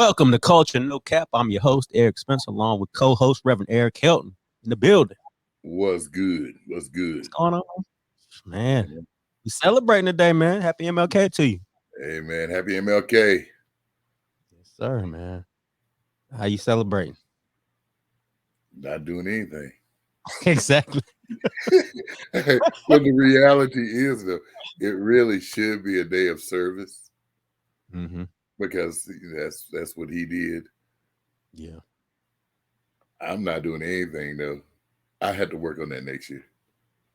Welcome to Culture No Cap. I'm your host, Eric Spencer, along with co-host Reverend Eric Helton in the building. What's good? What's What's good? going on? Man, we celebrating today, man. Happy MLK to you. Hey man, happy MLK. Yes, sir, man. How you celebrating? Not doing anything. Exactly. But the reality is though, it really should be a day of service Mm-hmm. because that's what he did. Yeah. I'm not doing anything though. I had to work on that next year.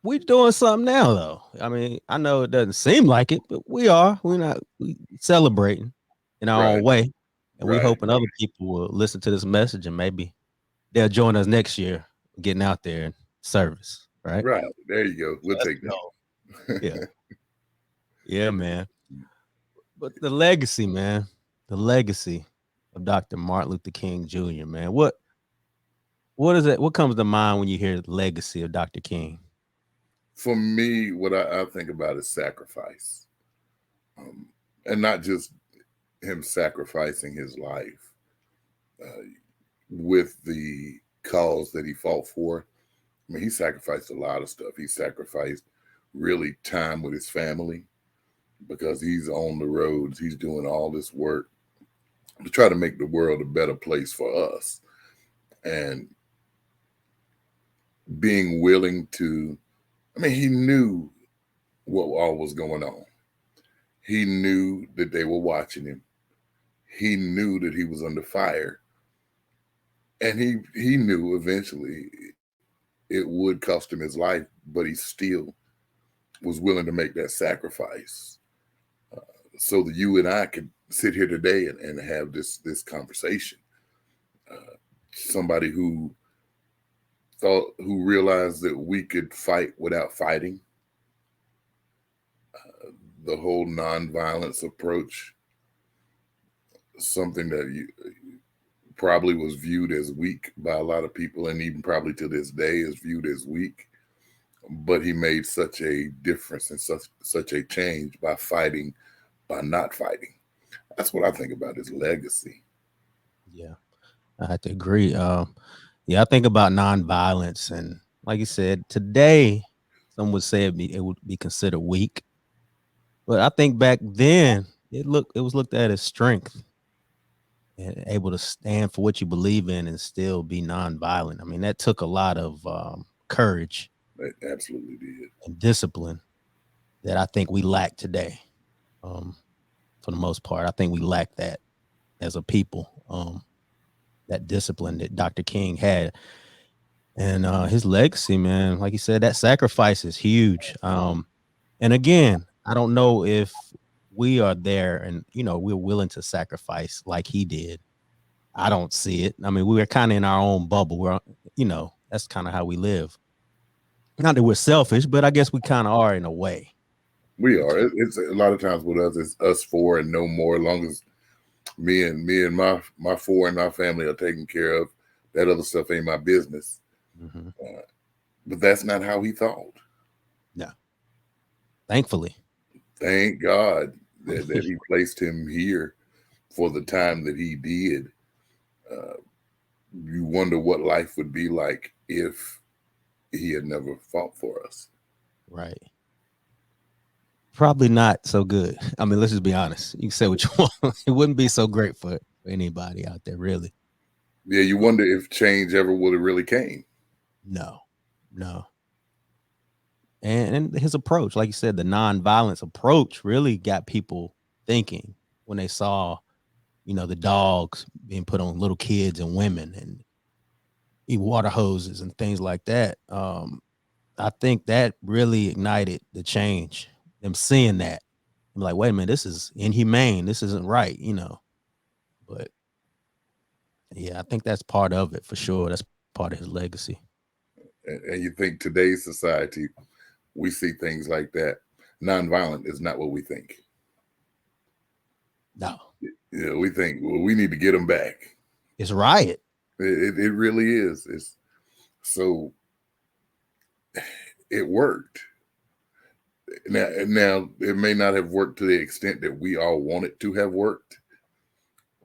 We doing something now, though. I mean, I know it doesn't seem like it, but we are. We celebrating in our own Right, way. And we right, hoping other people will listen to this message and maybe they'll join us next year getting out there in service, right? right. There you go. We'll That's take the goal. Yeah. that. Yeah, man. But the legacy, man, the legacy of Dr. Martin Luther King Jr., man. What is it? What comes to mind when you hear the legacy of Dr. King? For me, what I think about is sacrifice, um, and not just him sacrificing his life. With the cause that he fought for. I mean, he sacrificed a lot of stuff. He sacrificed really time with his family because he's on the roads. He's doing all this work to try to make the world a better place for us. And being willing to, I mean, he knew what all was going on. He knew that they were watching him. He knew that he was under fire. And he knew eventually it would cost him his life, but he still was willing to make that sacrifice so that you and I could sit here today and have this conversation. Somebody who realized that we could fight without fighting, the whole nonviolence approach, something that probably was viewed as weak by a lot of people, and even probably to this day is viewed as weak. But he made such a difference and such a change by fighting, by not fighting. That's what I think about his legacy. Yeah, I have to agree. Yeah, I think about nonviolence, and like you said, today some would say it would be considered weak, but I think back then it was looked at as strength and able to stand for what you believe in and still be nonviolent. I mean, that took a lot of courage It absolutely did. and discipline that I think we lack today. Um, for the most part, I think we lack that as a people. That discipline that Dr. King had, and his legacy, man. Like you said, that sacrifice is huge. And again, I don't know if we are there, and we're willing to sacrifice like he did. I don't see it. I mean, we were kind of in our own bubble. That's kind of how we live. Not that we're selfish, but I guess we kind of are in a way. We are. It's a lot of times with us. It's us four and no more. As long as me and my four and our family are taken care of, that other stuff ain't my business. Mm-hmm. But that's not how he thought. No, thankfully. Thank God that he placed him here for the time that he did. Uh, you wonder what life would be like if he had never fought for us. Right. Probably not so good. I mean, let's just be honest. You can say what you want. It wouldn't be so great for anybody out there, really. Yeah, you wonder if change ever would have really came. No, no. And his approach, like you said, the nonviolence approach really got people thinking when they saw, the dogs being put on little kids and women and water hoses and things like that. I think that really ignited the change. Them seeing that, I'm like, wait a minute, this is inhumane. This isn't right. But yeah, I think that's part of it for sure. That's part of his legacy. And you think today's society, we see things like that. Nonviolent is not what we think. No, We think, well, we need to get them back. it's riot. It really is. It's so it worked. Now it may not have worked to the extent that we all want it to have worked,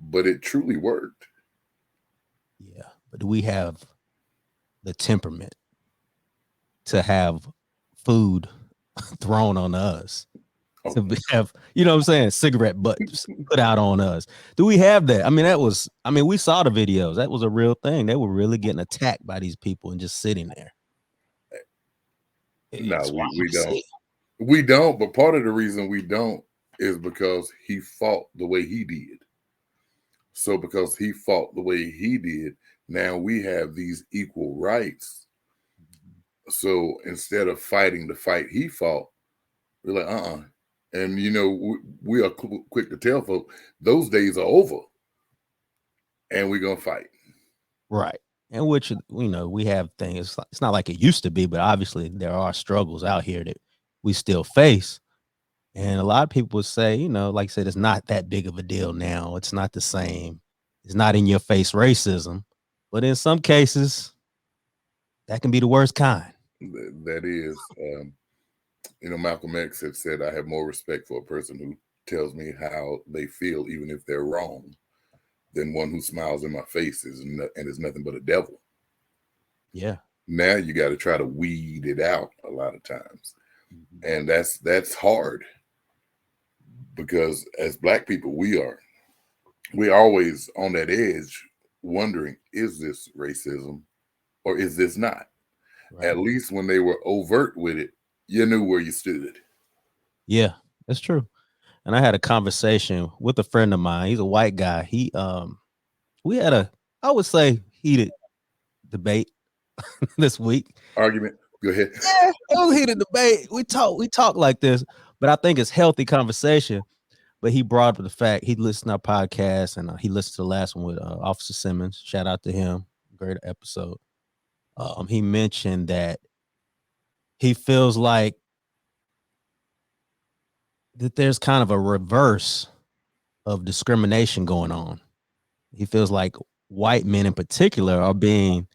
but it truly worked. Yeah. But do we have the temperament to have food thrown on us? Oh, To have, you know what I'm saying, cigarette butts put out on us. Do we have that? I mean, we saw the videos. That was a real thing. They were really getting attacked by these people and just sitting there. no, It's we wild to don't. see. We don't, but part of the reason we don't is because he fought the way he did. So because he fought the way he did, now we have these equal rights. So instead of fighting the fight he fought, we're like, And we are quick to tell folks those days are over, and we're gonna fight. Right. And which, we have things. It's not like it used to be, but obviously there are struggles out here that we still face. And a lot of people would say, like I said, it's not that big of a deal now. It's not the same. It's not in your face racism. But in some cases, that can be the worst kind. That is, Malcolm X had said, I have more respect for a person who tells me how they feel, even if they're wrong, than one who smiles in my face and is nothing but a devil. Yeah. Now you got to try to weed it out a lot of times. And that's hard, because as Black people, we're always on that edge wondering, is this racism or is this not? Right. At least when they were overt with it, you knew where you stood. Yeah, that's true. And I had a conversation with a friend of mine. He's a white guy. We had I would say, heated debate this week. Argument. Go ahead. Yeah, it was heated debate. We talk like this, but I think it's healthy conversation. But he brought up the fact he listened to our podcast, and he listened to the last one with Officer Simmons. Shout out to him. Great episode. He mentioned that he feels like that there's kind of a reverse of discrimination going on. He feels like white men in particular are being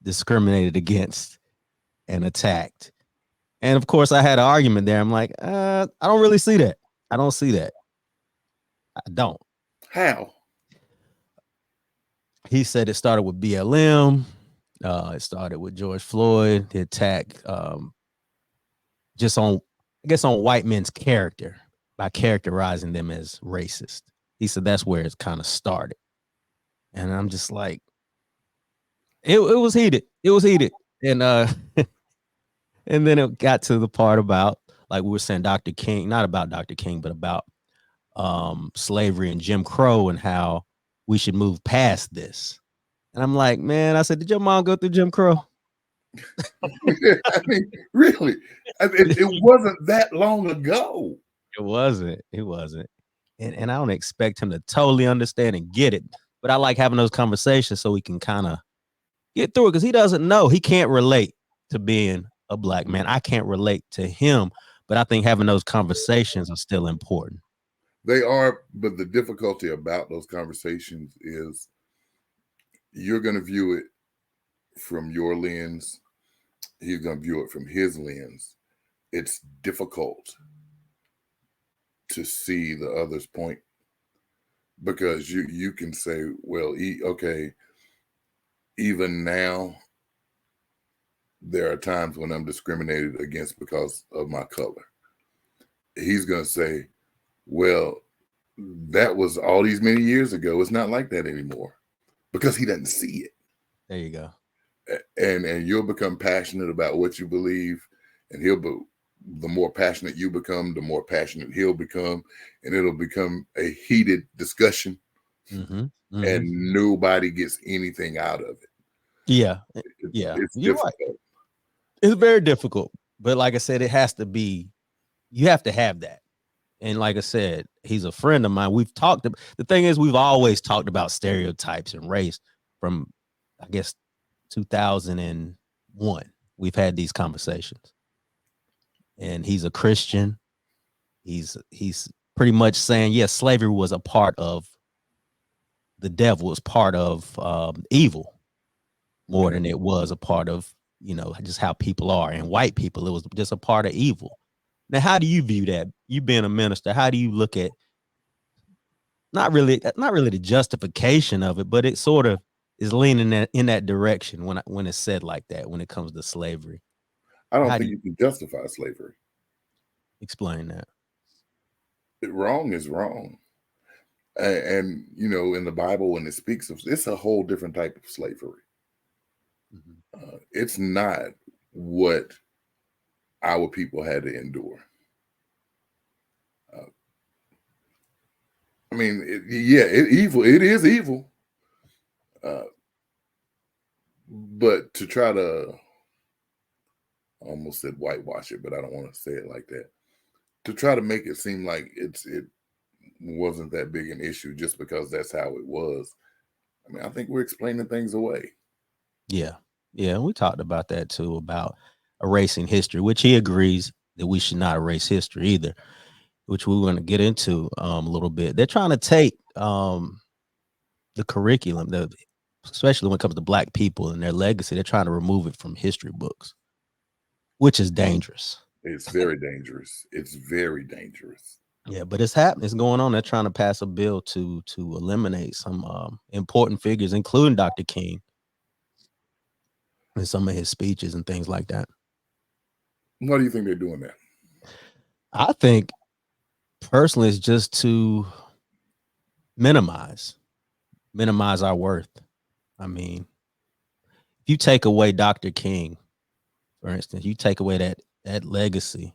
discriminated against and attacked. And of course, I had an argument there. I'm like, I don't really see that. I don't see that. I don't. How? He said it started with BLM. It started with George Floyd. The attack just on white men's character by characterizing them as racist. He said that's where it kind of started. And I'm just like, it was heated. It was heated. And and then it got to the part about, like we were saying, Dr. King, not about Dr. King, but about slavery and Jim Crow and how we should move past this. And I'm like, man, I said, did your mom go through Jim Crow? I mean, really, it wasn't that long ago. It wasn't. And I don't expect him to totally understand and get it. But I like having those conversations so we can kind of get through it, because he doesn't know. He can't relate to being a Black man. I can't relate to him. But I think having those conversations are still important. They are, but the difficulty about those conversations is you're going to view it from your lens. He's going to view it from his lens. It's difficult to see the other's point, because you can say, well, okay, even now, there are times when I'm discriminated against because of my color. He's going to say, well, that was all these many years ago. It's not like that anymore, because he doesn't see it. There you go. And you'll become passionate about what you believe, and the more passionate you become, the more passionate he'll become, and it'll become a heated discussion, and nobody gets anything out of it. Yeah. It's You're difficult. Right. It's very difficult, but like I said, it has to be, you have to have that. And like I said, he's a friend of mine. The thing is, we've always talked about stereotypes and race from, I guess, 2001. We've had these conversations. And he's a Christian. He's pretty much saying, yes, slavery was a part of the devil, was part of evil more than it was a part of, just how people are. And white people, it was just a part of evil. Now, how do you view that? You being a minister, how do you look at not really the justification of it, but it sort of is leaning in that direction when it's said like that, when it comes to slavery. I don't How do think you you can justify slavery. explain that? Wrong is wrong. And you know, in the Bible, when it speaks of, it's a whole different type of slavery. Mhm. It's not what our people had to endure. Uh, I mean, evil. It is evil, uh, but to try to, I almost said whitewash it, but I don't want to say it like that. To try to make it seem like it wasn't that big an issue just because that's how it was. I mean, I think we're explaining things away. Yeah. Yeah, we talked about that too, about erasing history, which he agrees that we should not erase history either, which we want to get into a little bit. They're trying to take the curriculum, especially when it comes to Black people and their legacy, they're trying to remove it from history books, which is dangerous. It's very dangerous. It's very dangerous. Yeah, but it's happening. It's going on. They're trying to pass a bill to eliminate some important figures, including Dr. King, and some of his speeches and things like that. Why do you think they're doing that? I think personally, it's just to minimize our worth. I mean, if you take away Dr. King, for instance, you take away that legacy.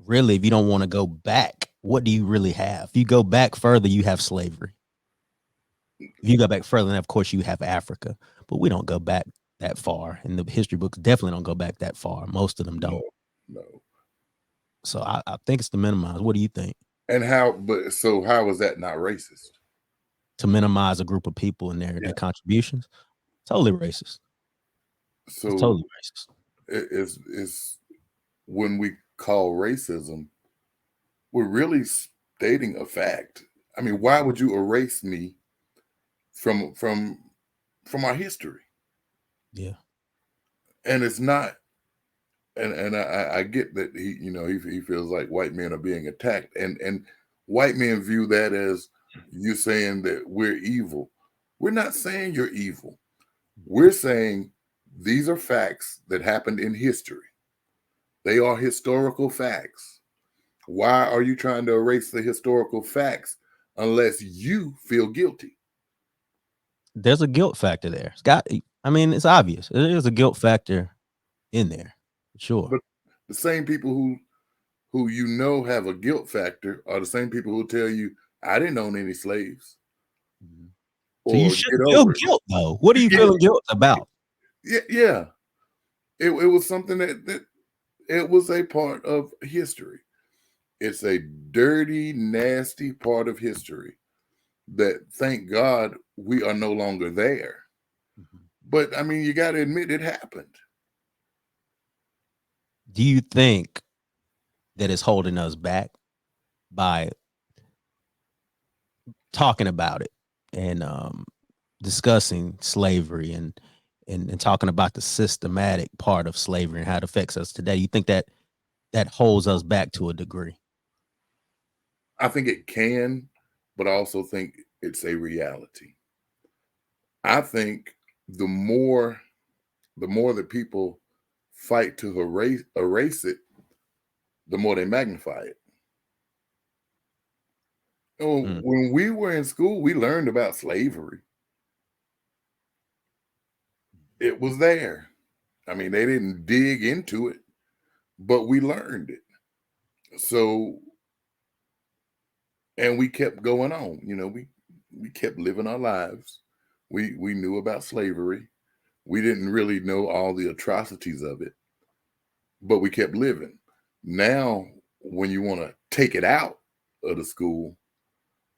Really, if you don't want to go back, what do you really have? If you go back further, you have slavery. If you go back further, then of course you have Africa. But we don't go back that far. And the history books definitely don't go back that far. Most of them No, don't. no. So I think it's to minimize. What do you think? And how? But so how is that not racist? To minimize a group of people and their contributions? Totally racist. It's So totally racist. it's when we call racism, we're really stating a fact. I mean, why would you erase me from our history? Yeah. And it's not. And I get that he feels like white men are being attacked, and white men view that as you saying that we're evil. We're not saying you're evil. We're saying these are facts that happened in history. They are historical facts. Why are you trying to erase the historical facts unless you feel guilty? There's a guilt factor there. It's obvious. There is a guilt factor in there. Sure. But the same people who have a guilt factor are the same people who tell you, I didn't own any slaves. Mhm. So you Or should get feel over it. guilt though. What are you feeling guilt about? Yeah. It was something that it was a part of history. It's a dirty, nasty part of history that, thank God, we are no longer there. Mhm. But I mean, you got to admit it happened. Do you think that it's holding us back by talking about it and discussing slavery and talking about the systematic part of slavery and how it affects us today? You think that holds us back to a degree? I think it can, but I also think it's a reality. I think the more that people fight to erase it, the more they magnify it. Mm. When we were in school, we learned about slavery. It was there. I mean, they didn't dig into it, but we learned it. So, and we kept going on. We kept living our lives. We knew about slavery. We didn't really know all the atrocities of it, but we kept living. Now, when you want to take it out of the school,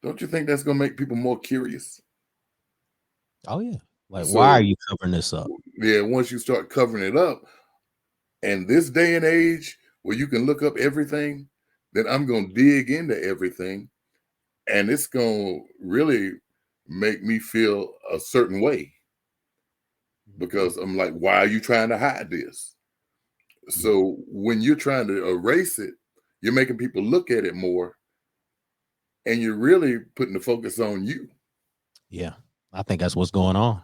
don't you think that's going to make people more curious? Oh yeah. Like, why are So, you covering this up? yeah, once you start covering it up, and this day and age where you can look up everything, then I'm going to dig into everything, and it's going to really make me feel a certain way because I'm like, why are you trying to hide this? So when you're trying to erase it, you're making people look at it more, and you're really putting the focus on you. Yeah, I think that's what's going on.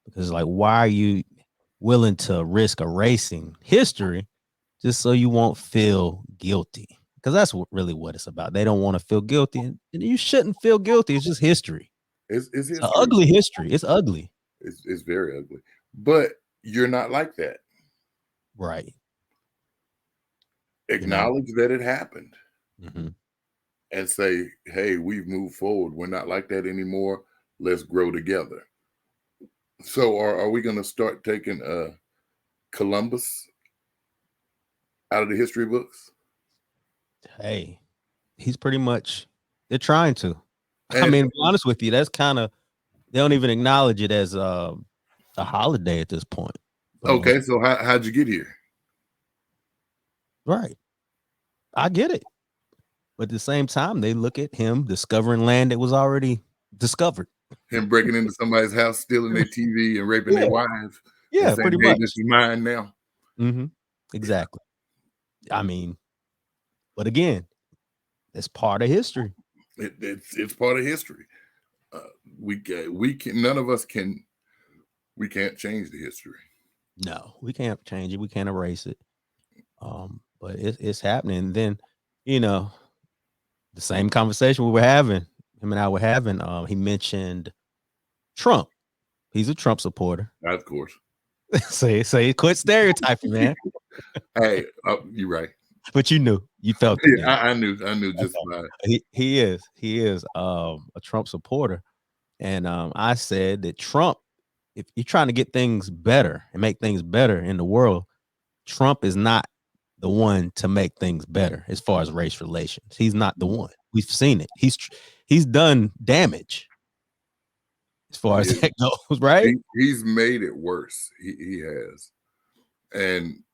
Because like, why are you willing to risk erasing history just so you won't feel guilty? Because that's really what it's about. They don't want to feel guilty, and you shouldn't feel guilty. It's just history. It's It's an history. ugly history. It's ugly. It's very ugly. But you're not like that. Right. Acknowledge that it happened Mm-hmm. and say, hey, we've moved forward. We're not like that anymore. Let's grow together. So are we going to start taking Columbus out of the history books? Hey, he's pretty much, they're trying to. And, I mean, to be honest with you, that's kind of, they don't even acknowledge it as a holiday at this point. Okay, so how'd you get here? Right. I get it. But at the same time, they look at him discovering land that was already discovered. Him breaking into somebody's house, stealing their TV and raping their wives. Yeah, and saying, pretty hey, much. this is mine now. Mm-hmm. Exactly. I mean, but again, it's part of history. It's part of history. We can none of us can. We can't change the history. No, we can't change it. We can't erase it. But it's happening. And then, you know, the same conversation we were having, him and I were having, he mentioned Trump. He's a Trump supporter. Of course. say quit stereotyping, man. Hey, you're right. But you knew, you felt it. Yeah, I knew just about it. He is a Trump supporter. And I said that Trump, if you're trying to get things better and make things better in the world, Trump is not the one to make things better as far as race relations. He's not the one. We've seen it. He's done damage as far as that goes, right? He's made it worse. He has. And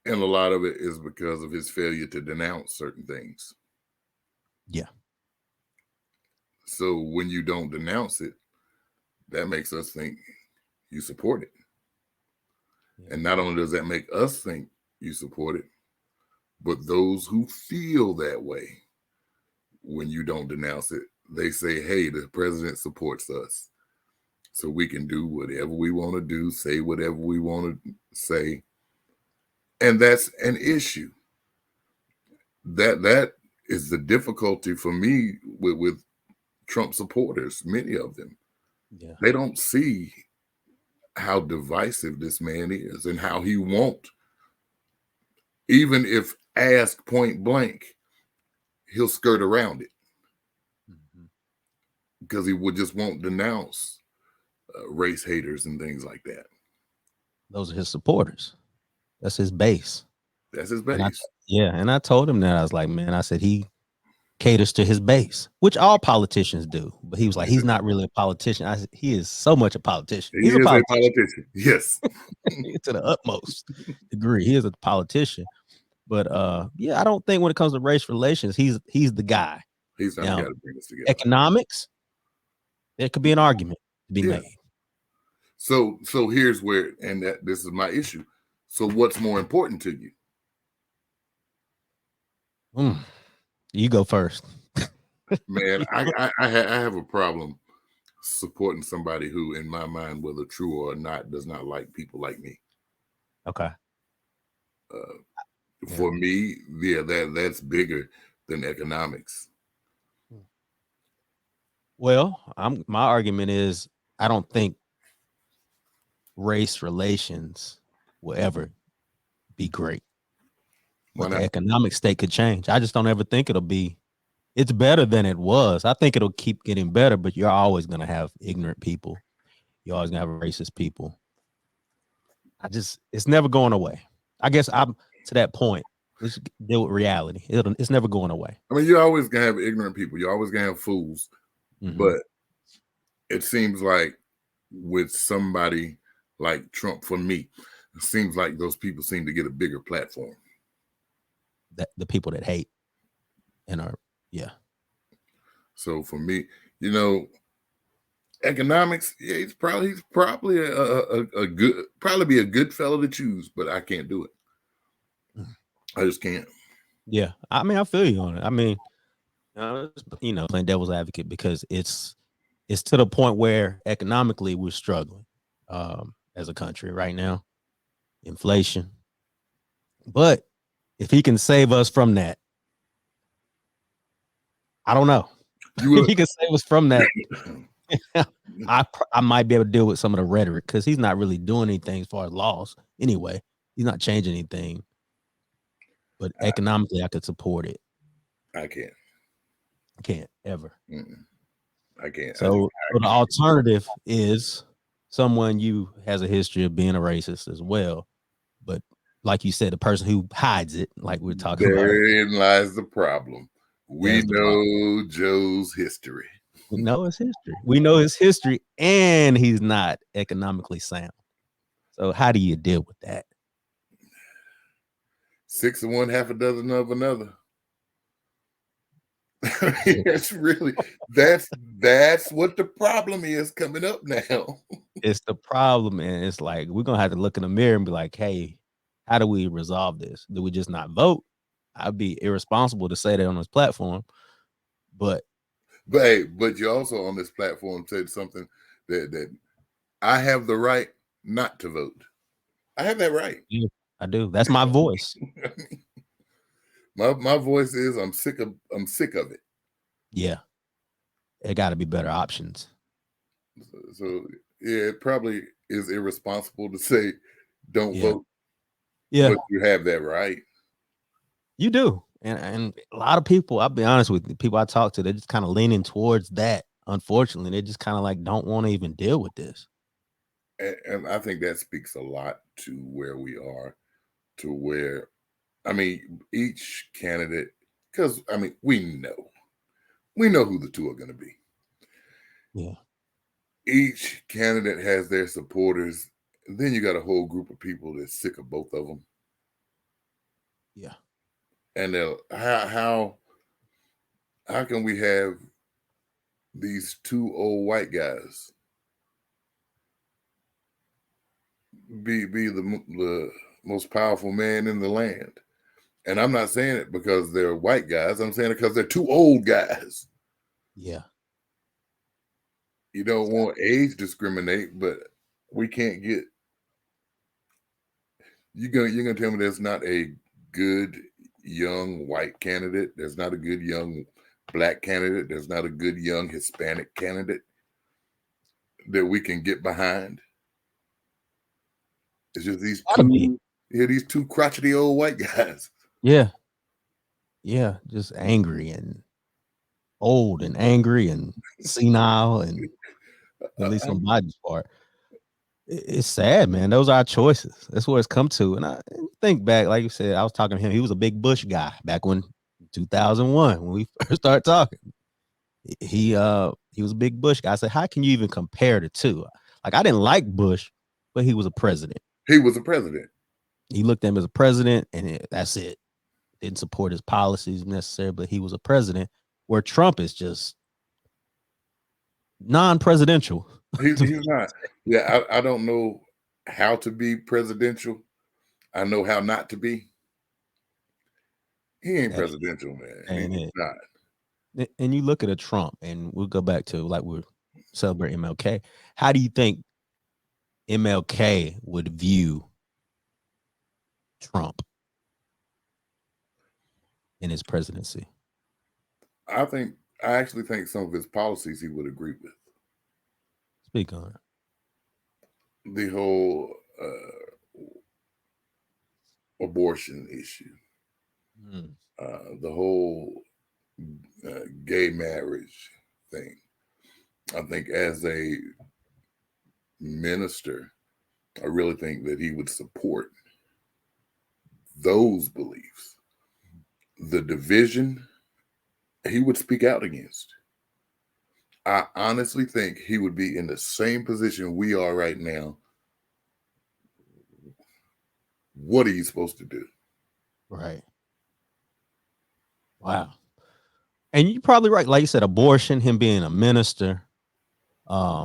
a lot of it is because of his failure to denounce certain things. Yeah. So when you don't denounce it, that makes us think you support it. Yeah. And not only does that make us think you support it, but those who feel that way, when you don't denounce it, they say, hey, the president supports us. So we can do whatever we want to do, say whatever we want to say. And that's an issue. That is the difficulty for me with Trump supporters, many of them. Yeah. They don't see how divisive this man is and how he won't, even if asked point blank, he'll skirt around it because he just won't denounce race haters and things like that. Those are his supporters. That's his base. That's his base. And I told him that. I was like, man, I said he caters to his base, which all politicians do. But he was like, he's not really a politician. I said, he is so much a politician. He's a politician. Yes. To the utmost degree. He is a politician. But yeah, I don't think when it comes to race relations, he's the guy. He's not the guy to bring us together. Economics, there could be an argument to be made. So here's where, and this is my issue. So what's more important to you? You go first. Man, I have a problem supporting somebody who, in my mind, whether true or not, does not like people like me. Okay. For me, that's bigger than economics. Well, my argument is I don't think race relations will ever be great. But the economic state could change. I just don't ever think it's better than it was. I think it'll keep getting better, but you're always going to have ignorant people. You're always going to have racist people. It's never going away. I guess I'm to that point. Let's deal with reality. It's never going away. I mean, you're always going to have ignorant people. You're always going to have fools. Mm-hmm. But it seems like with somebody like Trump, for me, it seems like those people seem to get a bigger platform. That the people that hate and are, yeah. So for me, economics, yeah, he's probably a good, probably be a good fellow to choose, but I can't do it. I just can't. Yeah, I mean, I feel you on it. I mean, Playing devil's advocate because it's to the point where economically we're struggling as a country right now, inflation. But if he can save us from that, I don't know. If he can save us from that, I might be able to deal with some of the rhetoric because he's not really doing anything as far as laws anyway. He's not changing anything. But economically, I could support it. I can't. I can't ever. I can't. So the alternative is someone you has a history of being a racist as well. But like you said, the person who hides it, like we're talking about. Therein lies the problem. We know Joe's history. We know his history. We know his history, and he's not economically sound. So how do you deal with that? 6 of one, half a dozen of another. It's really that's what the problem is coming up now. It's the problem, and it's like we're gonna have to look in the mirror and be like, hey, how do we resolve this? Do we just not vote? I'd be irresponsible to say that on this platform. But you also on this platform said something that I have the right not to vote. I have that right. Yeah, I do. That's my voice. My voice is I'm sick of it. Yeah. It got to be better options. So yeah, it probably is irresponsible to say don't vote. Yeah. But you have that right. You do. And a lot of people, I'll be honest with you, people I talk to, they're just kind of leaning towards that. Unfortunately, they just kind of like don't want to even deal with this. And I think that speaks a lot to where we are, to where, I mean, each candidate, because I mean, we know who the two are going to be. Yeah. Each candidate has their supporters. Then you got a whole group of people that's sick of both of them. Yeah. And how can we have these two old white guys be the most powerful man in the land? And I'm not saying it because they're white guys. I'm saying it because they're two old guys. Yeah. You don't want age discriminate, but we can't get. You're gonna tell me there's not a good young white candidate. There's not a good young black candidate. There's not a good young Hispanic candidate that we can get behind. It's just these two crotchety old white guys. Yeah. Yeah. Just angry and old and angry and senile, and at least on my part. It's sad, man. Those are our choices. That's what it's come to. And I think back, like you said, I was talking to him. He was a big Bush guy back when 2001, when we first started talking. He was a big Bush guy. I said, how can you even compare the two? Like, I didn't like Bush, but he was a president. He was a president. He looked at him as a president, and that's it. Didn't support his policies necessarily, but he was a president. Where Trump is just non-presidential. He's not. Yeah, I don't know how to be presidential. I know how not to be. He ain't presidential, man. He's not. And you look at a Trump, and we'll go back to like we're celebrating MLK. How do you think MLK would view Trump in his presidency? I actually think some of his policies he would agree with. Speak on it. The whole abortion issue, the whole gay marriage thing. I think as a minister, I really think that he would support those beliefs. The division, he would speak out against. I honestly think he would be in the same position we are right now. What are you supposed to do? Right. Wow. And you're probably right. Like you said, abortion, him being a minister,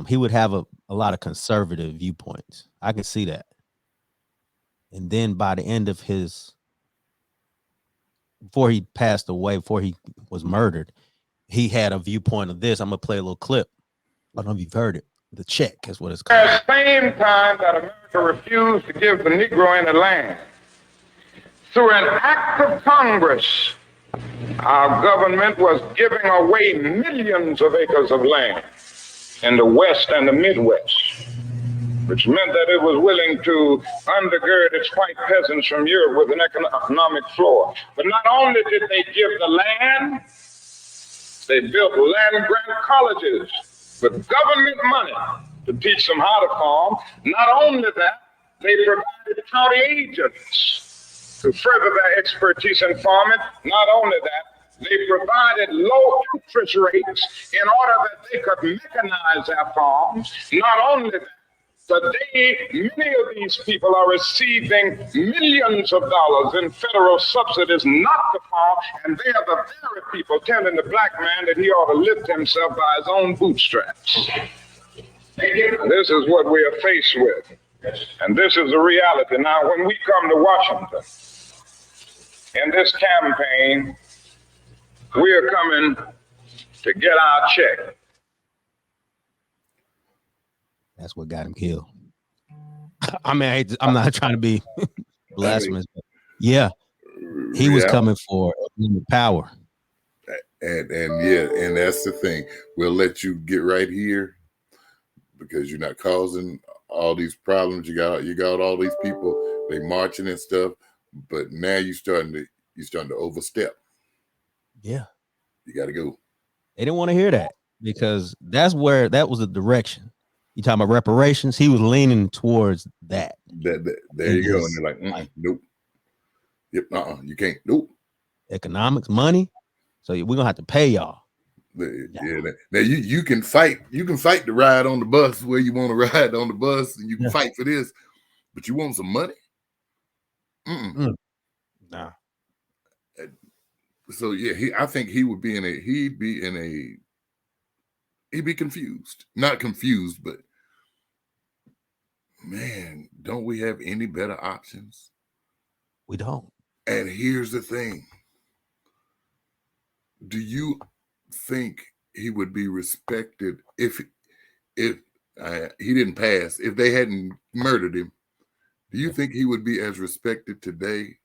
he would have a lot of conservative viewpoints. I can see that. And then by the end of before he passed away, before he was murdered, he had a viewpoint of this. I'm gonna play a little clip. I don't know if you've heard it. The check is what it's called. At the same time that America refused to give the Negro any land, through an act of Congress, our government was giving away millions of acres of land in the West and the Midwest, which meant that it was willing to undergird its white peasants from Europe with an economic floor. But not only did they give the land, they built land-grant colleges with government money to teach them how to farm. Not only that, they provided county agents to further their expertise in farming. Not only that, they provided low interest rates in order that they could mechanize their farms. Not only that, today, many of these people are receiving millions of dollars in federal subsidies not to farm, and they are the very people telling the black man that he ought to lift himself by his own bootstraps. This is what we are faced with, and this is the reality. Now, when we come to Washington in this campaign, we are coming to get our check. That's what got him killed. I mean, I'm not trying to be blasphemous. But yeah, he was coming for power. And yeah, and that's the thing. We'll let you get right here because you're not causing all these problems. You got all these people, they marching and stuff, but now you're starting to overstep. Yeah, you got to go. They didn't want to hear that because that was the direction. You talking about reparations? He was leaning towards that. There you go. And they're like, nope. Yep, you can't. Nope. Economics, money. So we're gonna have to pay y'all. Yeah. Now you can fight. You can fight to ride on the bus where you want to ride on the bus, and you can fight for this, but you want some money? Nah. So yeah, I think he'd be confused. Not confused, but man, don't we have any better options? We don't. And here's the thing. Do you think he would be respected if he didn't pass, if they hadn't murdered him? Do you think he would be as respected today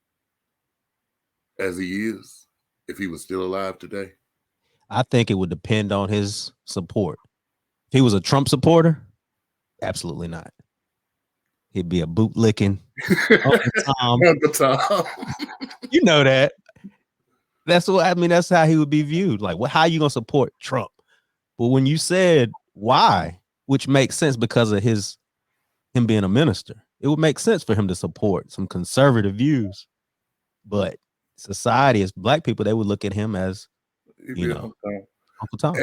as he is if he was still alive today? I think it would depend on his support. If he was a Trump supporter, absolutely not. He'd be a bootlicking Uncle Tom. You know that. That's what I mean. That's how he would be viewed. Like, how are you gonna support Trump? But when you said why, which makes sense because of him being a minister, it would make sense for him to support some conservative views. But society, as black people, they would look at him as Uncle Tom.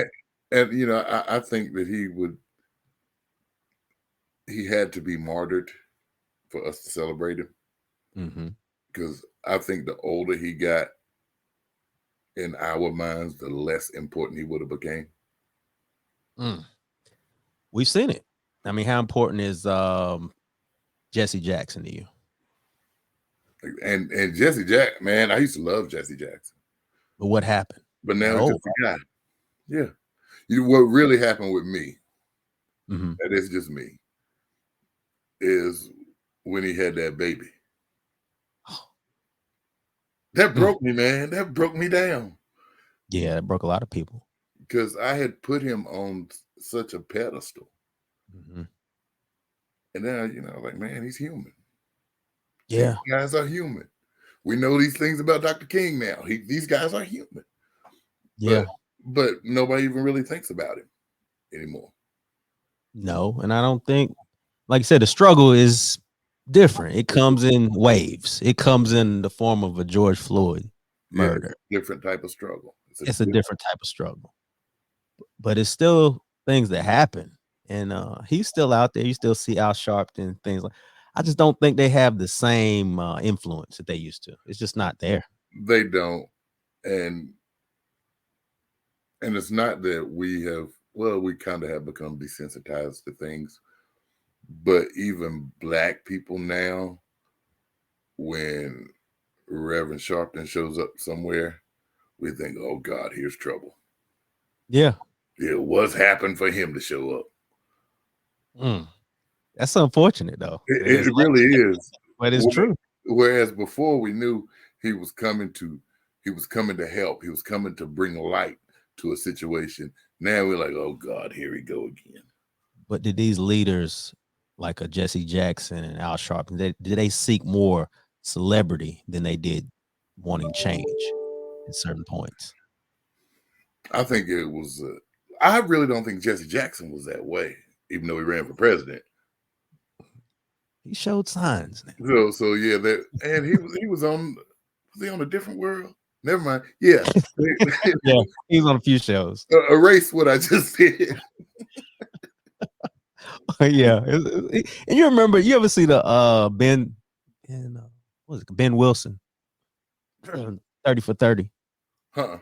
And I think that he had to be martyred for us to celebrate him. Because I think the older he got in our minds, the less important he would have became. We've seen it. I mean, how important is Jesse Jackson to you? And Jesse Jackson, man, I used to love Jesse Jackson. But what happened? But now he's just a guy. Yeah. What really happened with me, and it's just me, is when he had that baby. That broke me, man. That broke me down. Yeah, it broke a lot of people. Because I had put him on such a pedestal. And then, like, man, he's human. Yeah. These guys are human. We know these things about Dr. King now. These guys are human. Yeah. But nobody even really thinks about him anymore. No, and I don't think, like I said, the struggle is different. It comes in waves. It comes in the form of a George Floyd murder. It's a different type of struggle. It's a different type of struggle. But it's still things that happen. And he's still out there. You still see Al Sharpton, things like. I just don't think they have the same influence that they used to. It's just not there. They don't. And it's not that we kind of have become desensitized to things. But even black people now, when Reverend Sharpton shows up somewhere, we think, oh God, here's trouble. Yeah. What's happened for him to show up? That's unfortunate, though. It really is. But it's true. Whereas before we knew he was coming to help. He was coming to bring light to a situation. Now we're like, oh God, here we go again. But did these leaders like a Jesse Jackson and Al Sharpton, did they seek more celebrity than they did wanting change at certain points? I think it was. I really don't think Jesse Jackson was that way, even though he ran for president. He showed signs. So yeah, and he was on a different world. Never mind. Yeah, yeah, he was on a few shows. Erase what I just said. Yeah, and you remember? You ever see the Ben and what was it? Ben Wilson, 30 for 30.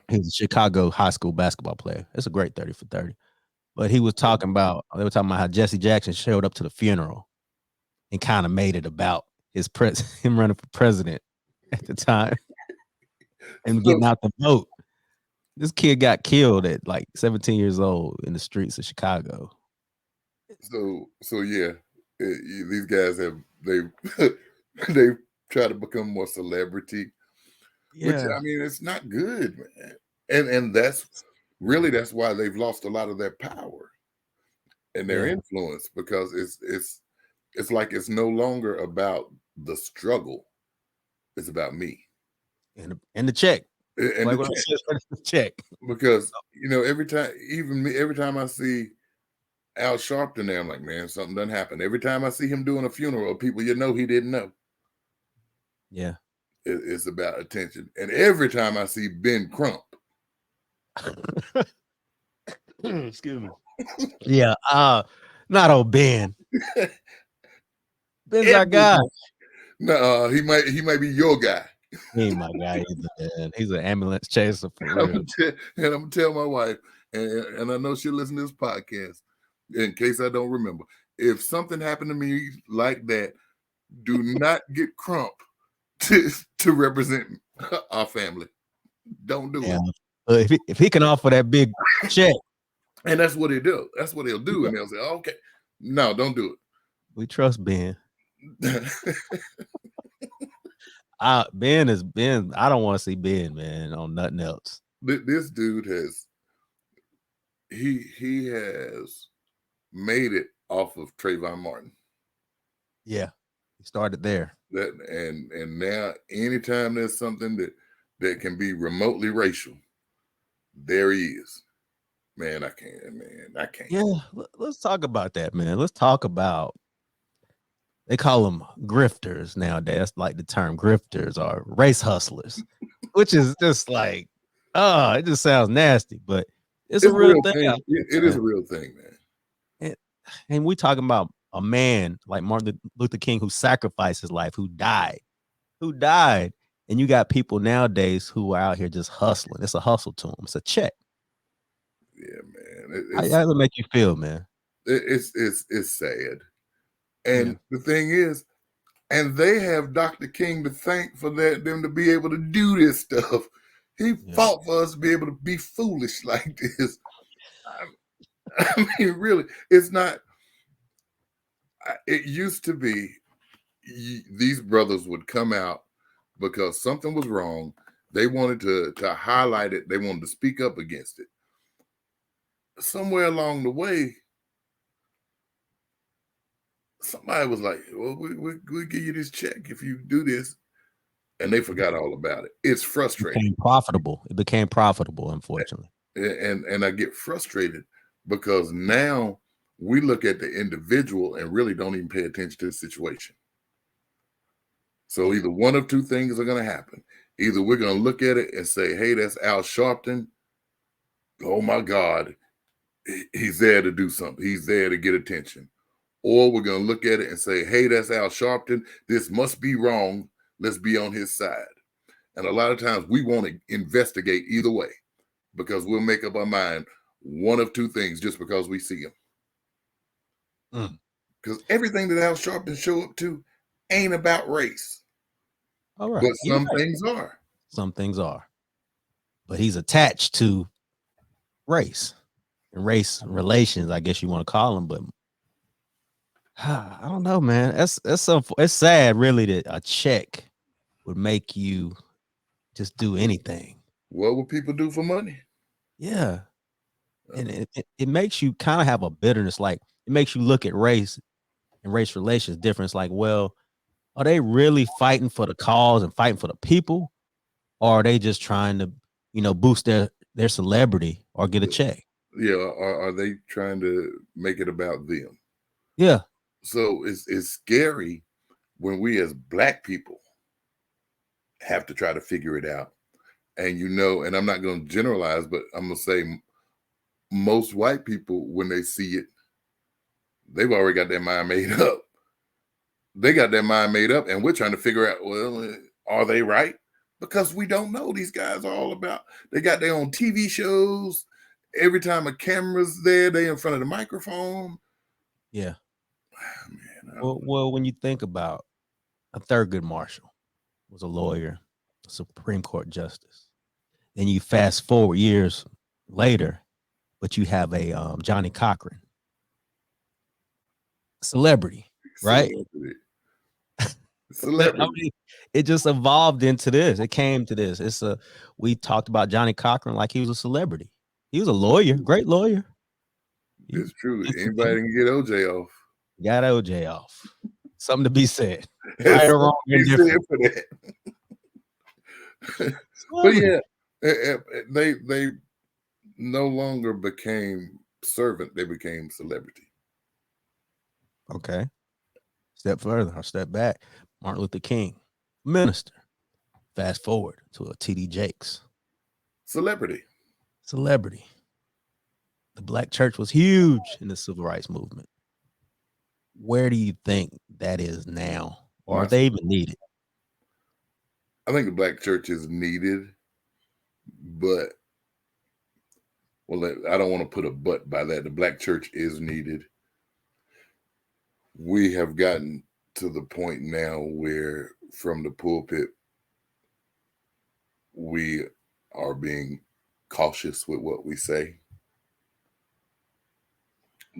He's a Chicago high school basketball player. It's a great 30 for 30. But they were talking about how Jesse Jackson showed up to the funeral and kind of made it about him running for president at the time and getting out the vote. This kid got killed at like 17 years old in the streets of Chicago. So yeah, these guys they try to become more celebrity, which I mean it's not good, man. And that's why they've lost a lot of their power and their influence, because it's like it's no longer about the struggle. It's about me and the check. And like the check. Because every time I see Al Sharpton there, I'm like, man, something done happened. Every time I see him doing a funeral of people he didn't know. Yeah. It's about attention. And every time I see Ben Crump. Excuse me. Yeah. Not old Ben. Ben's our guy. No, he might be your guy. He ain't my guy either, man. He's an ambulance chaser for real. And I'm gonna tell my wife, and I know she'll listen to this podcast, in case I don't remember. If something happened to me like that, do not get Crump to represent our family. Don't do it. If he can offer that big check. And that's what he'll do. That's what he'll do. And they'll say, oh, okay, no, don't do it. We trust Ben. Ben is Ben. I don't want to see Ben, man, on nothing else. This dude has made it off of Trayvon Martin. Yeah, he started there. And now anytime there's something that can be remotely racial, there he is. Man, I can't. Yeah, let's talk about that, man. Let's talk about, they call them grifters nowadays. That's like the term, grifters or race hustlers, which is just like, it just sounds nasty, but it's a real thing. It is a real thing, man. And we talking about a man like Martin Luther King who sacrificed his life, who died. And you got people nowadays who are out here just hustling. It's a hustle to them. It's a check. Yeah, man. How does it make you feel, man? It's sad. And the thing is, and they have Dr. King to thank for them to be able to do this stuff. He fought for us to be able to be foolish like this. I mean, really, it's not. It used to be these brothers would come out because something was wrong. They wanted to highlight it. They wanted to speak up against it. Somewhere along the way, somebody was like, well, we'll give you this check if you do this. And they forgot all about it. It's frustrating. It became profitable, unfortunately. And I get frustrated because now we look at the individual and really don't even pay attention to the situation. So either one of two things are going to happen. Either we're going to look at it and say, hey, that's Al Sharpton. Oh, my God. He's there to do something. He's there to get attention. Or we're going to look at it and say, hey, that's Al Sharpton. This must be wrong. Let's be on his side. And a lot of times we want to investigate either way because we'll make up our mind one of two things just because we see him. Because everything that Al Sharpton show up to ain't about race. All right. But some things are. Some things are. But he's attached to race. and race relations, I guess you want to call them, but I don't know, man. It's sad, really, that a check would make you just do anything. What would people do for money? Yeah, and it makes you kind of have a bitterness. Like, it makes you look at race and race relations different. It's like, well, are they really fighting for the cause and fighting for the people, or are they just trying to, boost their celebrity or get a check? Yeah, are they trying to make it about them? Yeah. So it's scary when we as Black people have to try to figure it out. And and I'm not going to generalize, but I'm going to say most white people, when they see it, they've already got their mind made up. They got their mind made up, and we're trying to figure out, well, are they right? Because we don't know. These guys are all about, they got their own TV shows. Every time a camera's there, they in front of the microphone. Yeah. Man, Well, when you think about Thurgood Marshall was a lawyer, a Supreme Court justice. Then you fast forward years later, but you have a Johnny Cochran, celebrity, right? Celebrity. I mean, it just evolved into this. It came to this. We talked about Johnny Cochran like he was a celebrity. He was a lawyer, great lawyer. It's true. Anybody can get OJ off. Got OJ off. Something to be said. Right or wrong, indifferent. For that. But yeah, they no longer became servant, they became celebrity. Okay. Step further or step back. Martin Luther King, minister. Fast forward to a TD Jakes. Celebrity. The Black church was huge in the civil rights movement. Where do you think that is now? Or are they even needed? I think the Black church is needed, but I don't want to put a but by that. The Black church is needed. We have gotten to the point now where from the pulpit, we are being cautious with what we say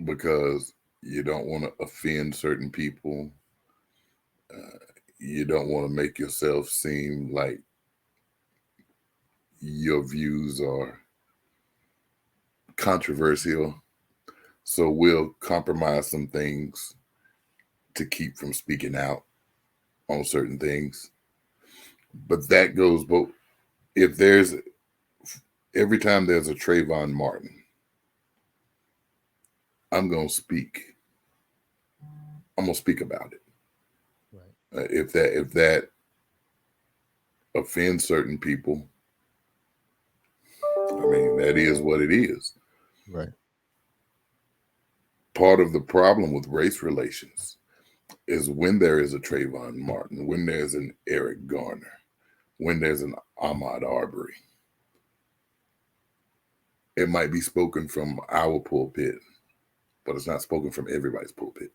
because you don't want to offend certain people. You don't want to make yourself seem like your views are controversial. So we'll compromise some things to keep from speaking out on certain things. But that goes both. Every time there's a Trayvon Martin, I'm going to speak. I'm going to speak about it. Right. If that offends certain people, I mean, that is what it is. Right. Part of the problem with race relations is when there is a Trayvon Martin, when there's an Eric Garner, when there's an Ahmaud Arbery, it might be spoken from our pulpit, but it's not spoken from everybody's pulpit.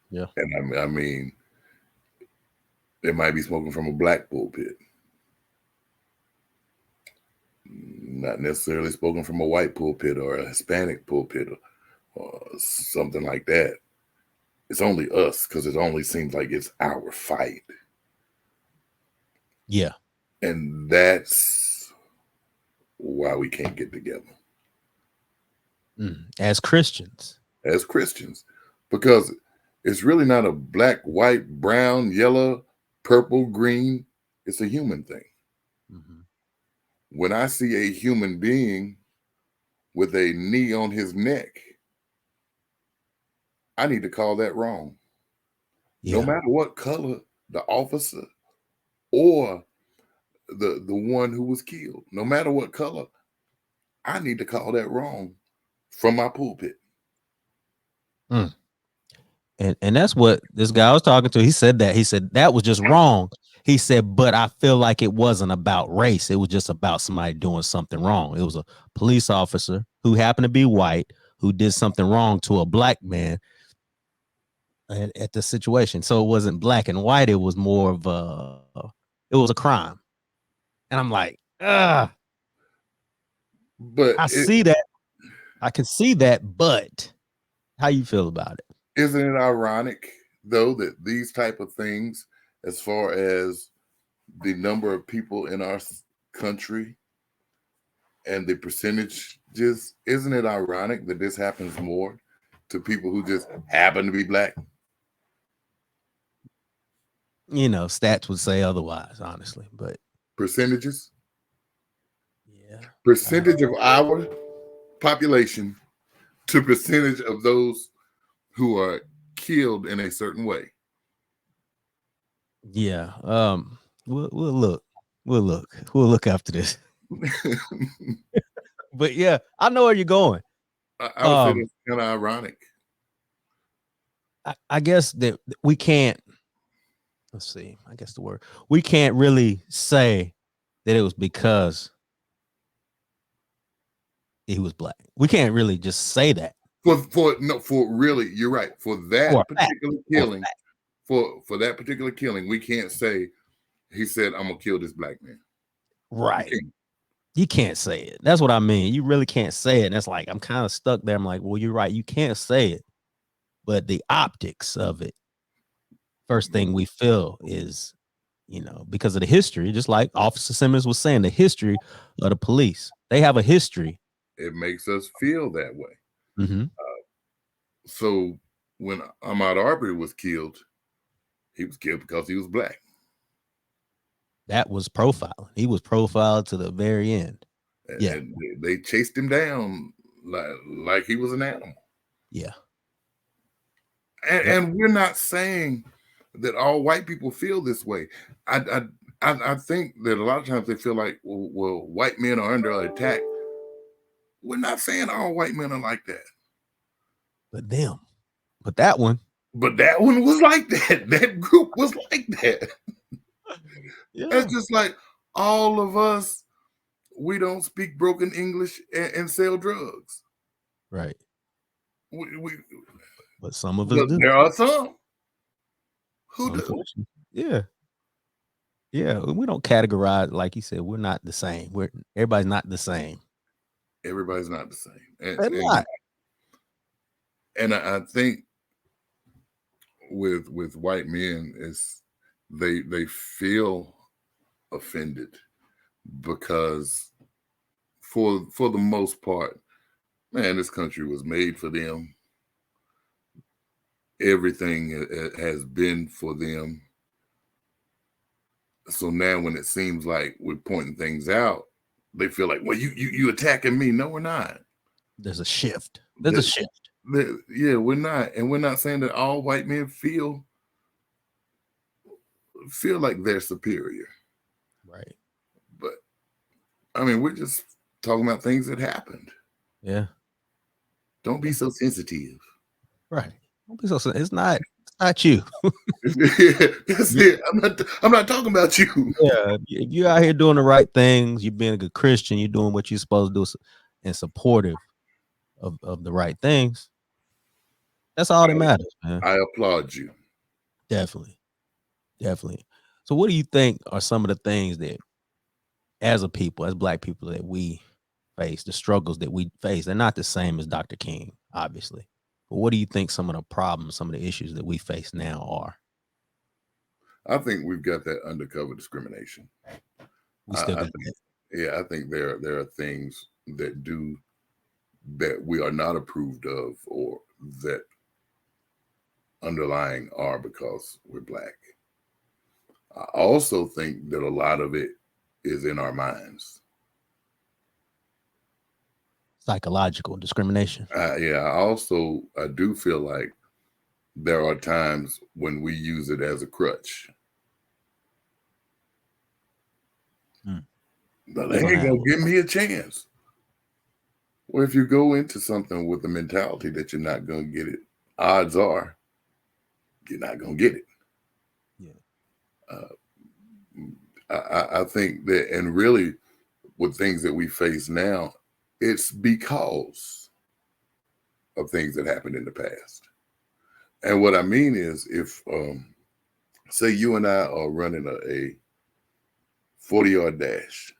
Yeah. And I mean, it might be spoken from a Black pulpit, not necessarily spoken from a white pulpit or a Hispanic pulpit or something like that. It's only us because it only seems like it's our fight. Yeah. And that's why we can't get together. As Christians. Because it's really not a black, white, brown, yellow, purple, green. It's a human thing. Mm-hmm. When I see a human being with a knee on his neck, I need to call that wrong. Yeah. No matter what color the officer or the one who was killed, no matter what color, I need to call that wrong from my pulpit. And that's what this guy I was talking to. He said that was just wrong. He said, but I feel like it wasn't about race. It was just about somebody doing something wrong. It was a police officer who happened to be white who did something wrong to a black man at the situation. So it wasn't black and white. It was more of it was a crime. And I'm like, But I see that. I can see that, but how you feel about it? isn't it ironic though that these type of things, as far as the number of people in our country and the percentage, just isn't it ironic that this happens more to people who just happen to be black? You know, stats would say otherwise, honestly, but Percentages, yeah, percentage of our population to percentage of those who are killed in a certain way. yeah. We'll look. We'll look after this. But yeah, I know where you're going. I would say that's kind of ironic. I guess that we can't. Let's see. I guess the word we can't really say that it was because he was black. We can't really just say that. For really, you're right. For that For a particular fact. killing, for that particular killing, we can't say he said, "I'm gonna kill this black man." Right. You can't say it. That's what I mean. You really can't say it. And that's like I'm kind of stuck there. I'm like, well, you're right. You can't say it. But the optics of it, first thing we feel is, you know, because of the history, just like Officer Simmons was saying, the history of the police. They have a history. It makes us feel that way. Mm-hmm. So when Ahmaud Arbery was killed, he was killed because he was black. That was profiling. He was profiled to the very end. Yeah. And they chased him down like he was an animal. Yeah. And we're not saying that all white people feel this way. I think that a lot of times they feel like, well, white men are under attack. We're not saying all white men are like that. But that one was like that. That group was like that. Yeah. That's just like all of us, we don't speak broken English and sell drugs. Right. But some of us do. There are some who do. Yeah. Yeah. We don't categorize, like you said, we're not the same. Everybody's not the same. Everybody's not the same. They're not. And I think with white men is they feel offended because for the most part, man, this country was made for them. Everything has been for them. So now when it seems like we're pointing things out, they feel like, well, you attacking me. No, we're not. There's a shift. There's a shift. Yeah, we're not. And we're not saying that all white men feel like they're superior. Right. But I mean, we're just talking about things that happened. Yeah. Don't be so sensitive. Right. Don't be so sensitive. It's not you. That's it. I'm not talking about you. Yeah. You're out here doing the right things. You're being a good Christian. You're doing what you're supposed to do and supportive of the right things. That's all that matters, man. I applaud you. Definitely. So what do you think are some of the things that as a people, as black people, that we face, the struggles that we face? They're not the same as Dr. King, obviously. But what do you think some of the problems, some of the issues that we face now are? I think we've got that undercover discrimination. We still got that. Yeah, I think there are things that we are not approved of, or that underlying are because we're black. I also think that a lot of it is in our minds. Psychological discrimination. Yeah, I do feel like there are times when we use it as a crutch. But they ain't gonna give me a chance. Well, if you go into something with the mentality that you're not gonna get it, odds are you're not gonna get it. Yeah. I think that, and really with things that we face now, it's because of things that happened in the past. And what I mean is, if say you and I are running a 40-yard dash,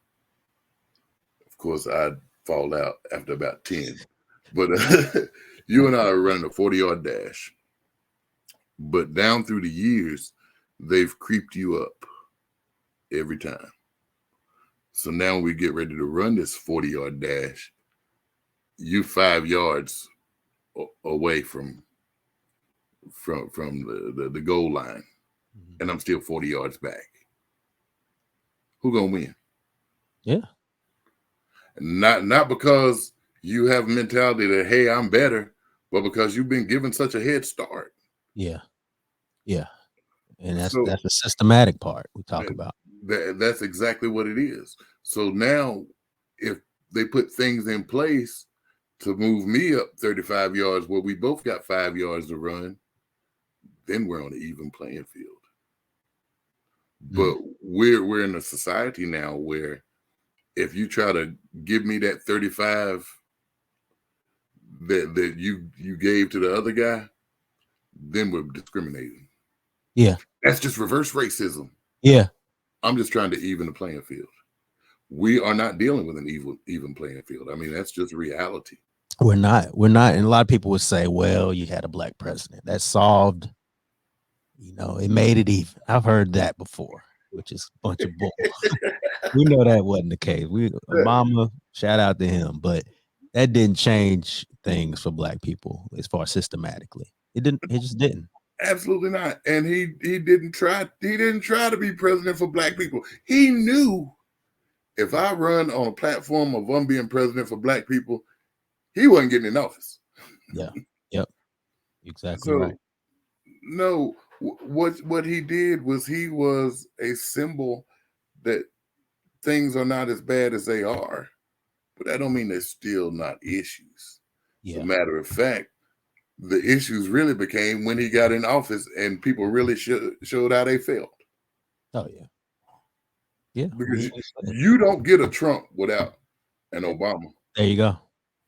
of course I fall out after about 10. But you and I are running a 40-yard dash. But down through the years, they've creeped you up every time. So now we get ready to run this 40-yard dash. You 5 yards away from the goal line, and I'm still 40 yards back. Who gonna win? Yeah. Not because you have a mentality that, hey, I'm better, but because you've been given such a head start. Yeah. And that's the systematic part we talk about. That's exactly what it is. So now if they put things in place to move me up 35 yards where we both got 5 yards to run, then we're on an even playing field. But we're in a society now where if you try to give me that 35 that you gave to the other guy, then we're discriminating. Yeah. That's just reverse racism. Yeah. I'm just trying to even the playing field. We are not dealing with an even playing field. I mean, that's just reality. We're not. And a lot of people would say, well, you had a black president. That solved, it made it even. I've heard that before, which is a bunch of bull. We know that wasn't the case. Obama, shout out to him, but that didn't change things for black people as far as systematically. It just didn't. Absolutely not. And he didn't try to be president for black people. He knew if I run on a platform of I'm being president for black people, he wasn't getting in office. Yeah. Yep. Exactly right. No, what he did was he was a symbol that things are not as bad as they are, but that don't mean there's still not issues. Yeah. As a matter of fact, the issues really became when he got in office and people really showed how they felt. Oh, yeah. Yeah. Because you don't get a Trump without an Obama. There you go.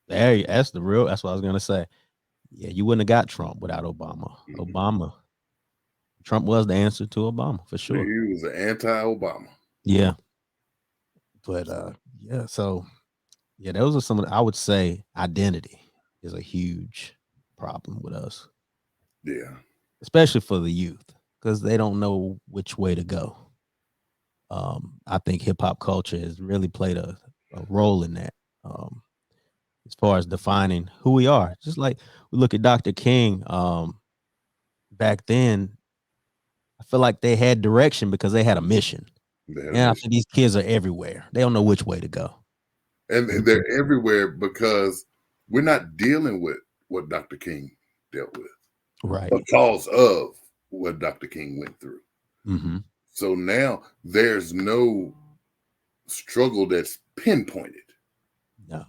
That's what I was going to say. Yeah, you wouldn't have got Trump without Obama. Trump was the answer to Obama, for sure. He was an anti-Obama. Yeah. But, so, those are some of I would say identity is a huge problem with us. Yeah. Especially for the youth, because they don't know which way to go. I think hip hop culture has really played a role in that. As far as defining who we are, just like we look at Dr. King, back then, I feel like they had direction because they had a mission. I think these kids are everywhere. They don't know which way to go. And they're everywhere because we're not dealing with what Dr. King dealt with. Right. Because of what Dr. King went through. Mm-hmm. So now there's no struggle that's pinpointed. No.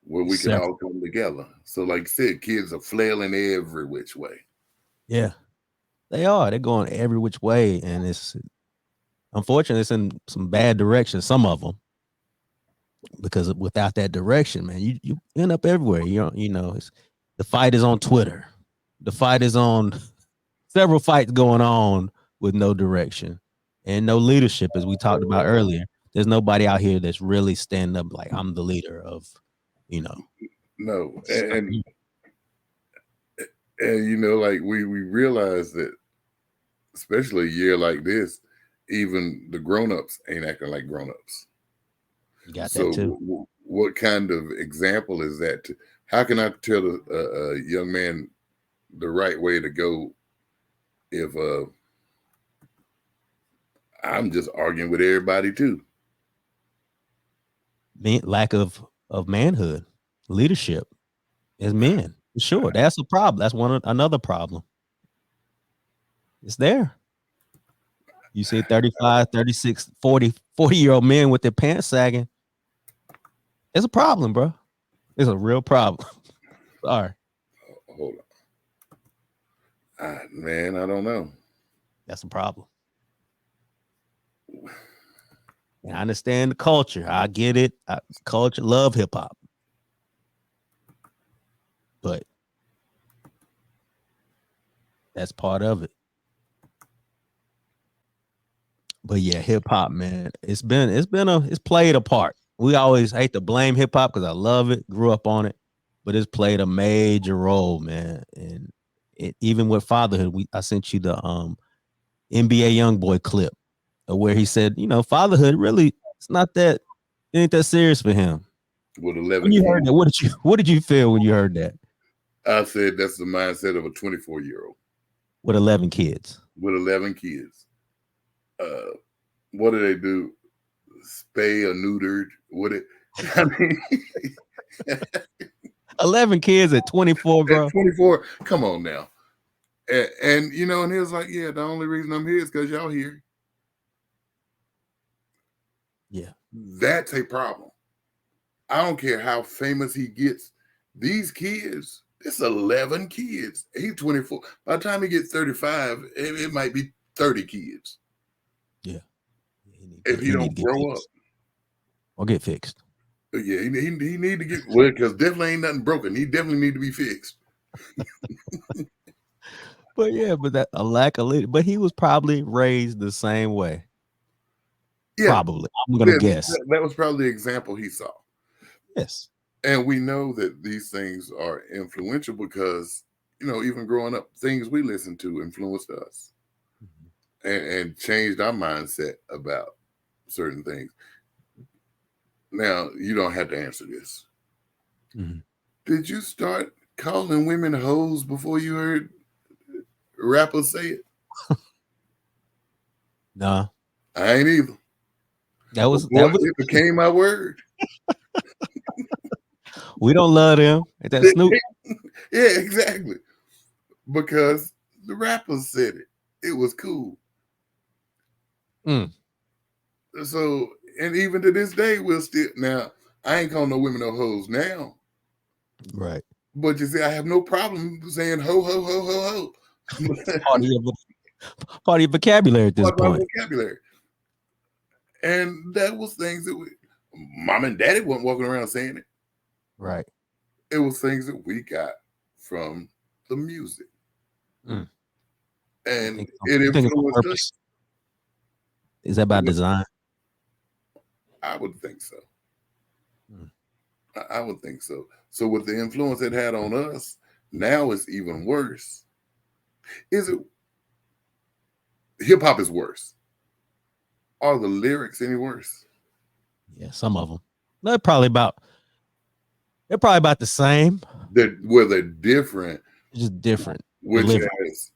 Where we can all come together. So like I said, kids are flailing every which way. Yeah. They are. They're going every which way. And it's unfortunately it's in some bad directions, some of them. Because without that direction, man, you end up everywhere. The fight is on Twitter. The fight is on several fights going on with no direction and no leadership, as we talked about earlier. There's nobody out here that's really standing up like I'm the leader of, No, and like we realize that, especially a year like this, even the grown-ups ain't acting like grown-ups. Got that too. What kind of example is that? How can I tell a young man the right way to go if I'm just arguing with everybody too? Lack of manhood, leadership as men. Sure, that's a problem. That's another problem. It's there. You see 35, 36, 40-year-old men with their pants sagging. It's a problem, bro. It's a real problem. Sorry. Hold on. Man, I don't know. That's a problem. And I understand the culture. I get it. Culture, love hip hop. But that's part of it. But yeah, hip hop, man, it's played a part we always hate to blame hip hop because I love it, grew up on it, but it's played a major role, man. And even with fatherhood, I sent you the NBA YoungBoy clip where he said, fatherhood really it's not that it ain't that serious for him. With 11 when you heard that, what did you feel when you heard that? I said that's the mindset of a 24-year-old with 11 kids. With 11 kids. What do they do? Spay or neutered? I mean 11 kids at 24, bro. At 24, come on now. And he was like, yeah, the only reason I'm here is because y'all here. Yeah. That's a problem. I don't care how famous he gets. These kids, it's 11 kids. He's 24. By the time he gets 35, it might be 30 kids. Yeah. If he don't grow up. Or get fixed. Yeah, he need to get, well, because definitely ain't nothing broken. He definitely need to be fixed. But that a lack of leadership. But he was probably raised the same way. Yeah. Probably. I'm going to guess. That was probably the example he saw. Yes. And we know that these things are influential because, even growing up, things we listened to influenced us and changed our mindset about certain things. Now, you don't have to answer this. Mm-hmm. Did you start calling women hoes before you heard rappers say it? No. I ain't either. It became my word. We don't love them. Is that Snoop? Yeah, exactly. Because the rappers said it. It was cool. So, and even to this day, we'll still, now, I ain't calling no women no hoes now. Right. But you see, I have no problem saying ho, ho, ho, ho, ho. Part of your vocabulary at this point. Vocabulary. And that was things that mom and daddy weren't walking around saying it. Right. It was things that we got from the music. And it influenced us. Is that by design? I would think so. I would think so. So with the influence it had on us, now it's even worse. Is it? Hip hop is worse. Are the lyrics any worse? Yeah, some of them. They're probably about the same. They're different. Just different. Which is,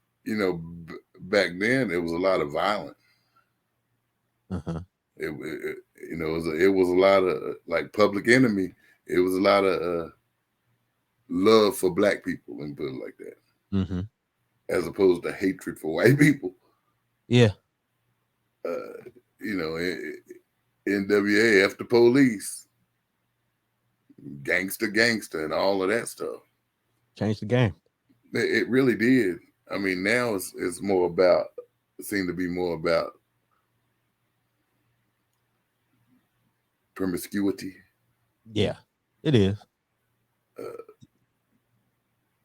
back then it was a lot of violence. It was a lot of like Public Enemy. It was a lot of love for black people, and put it like that, as opposed to hatred for white people. Yeah. NWA, F the police, gangster, and all of that stuff. Changed the game. It really did. I mean, now it's more about, it seemed to be more about promiscuity. Yeah, it is.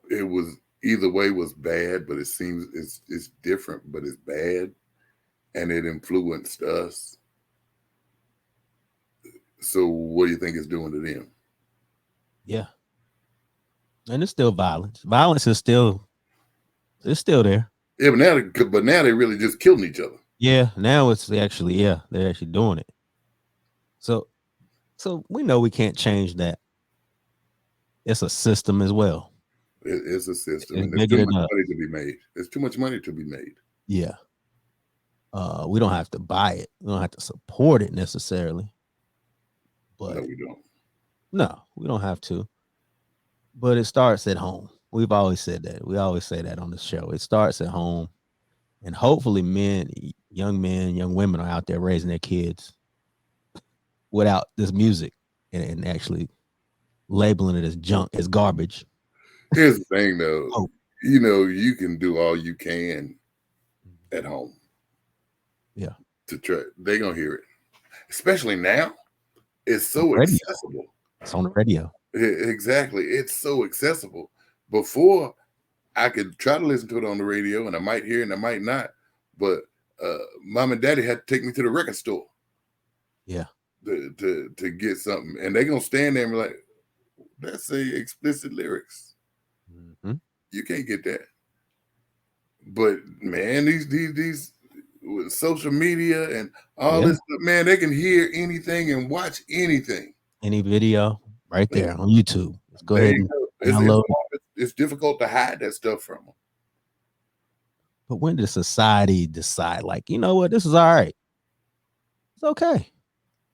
It was either way was bad, but it seems it's different, but it's bad, and it influenced us. So what do you think it's doing to them? Yeah. And it's still violence. Violence is still there. Yeah, but now they really just killing each other. Yeah, now they're actually doing it. So we know we can't change that. It's a system as well. It's a system. And there's too much money to be made. There's too much money to be made. Yeah. We don't have to buy it. We don't have to support it necessarily. But no, we don't. No, we don't have to. But it starts at home. We've always said that. We always say that on the show. It starts at home. And hopefully young men, young women are out there raising their kids without this music and actually labeling it as junk, as garbage. Here's the thing, though. You can do all you can at home. Yeah. To try. They're going to hear it. Especially now. It's so accessible. It's on the radio. Exactly. It's so accessible. Before, I could try to listen to it on the radio, and I might hear it and I might not. But mom and daddy had to take me to the record store. Yeah. to get something, and they're gonna stand there and be like, "That's a explicit lyrics. Mm-hmm. You can't get that." But man, these with social media and all Yeah. this stuff, man, they can hear anything and watch anything. Any video right there on YouTube. Let's go There ahead you and go. download it. It's difficult to hide that stuff from them. But when does society decide, like, you know what, this is all right? It's okay.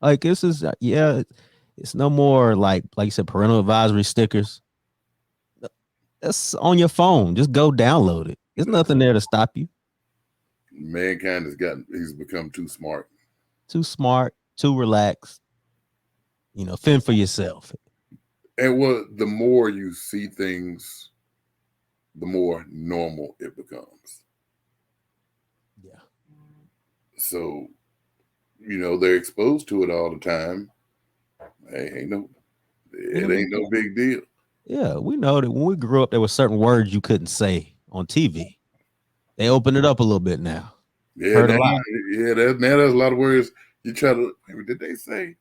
Like, this is, it's no more like you said, parental advisory stickers. That's on your phone. Just go download it. There's nothing there to stop you. Mankind he's become too smart. Too smart, too relaxed. Fend for yourself. And the more you see things, the more normal it becomes. Yeah. So, they're exposed to it all the time. It ain't no big deal. Yeah, we know that when we grew up, there were certain words you couldn't say on TV. They opened it up a little bit now. Yeah, Heard a lot. Yeah, there's a lot of words you try to. Did they say?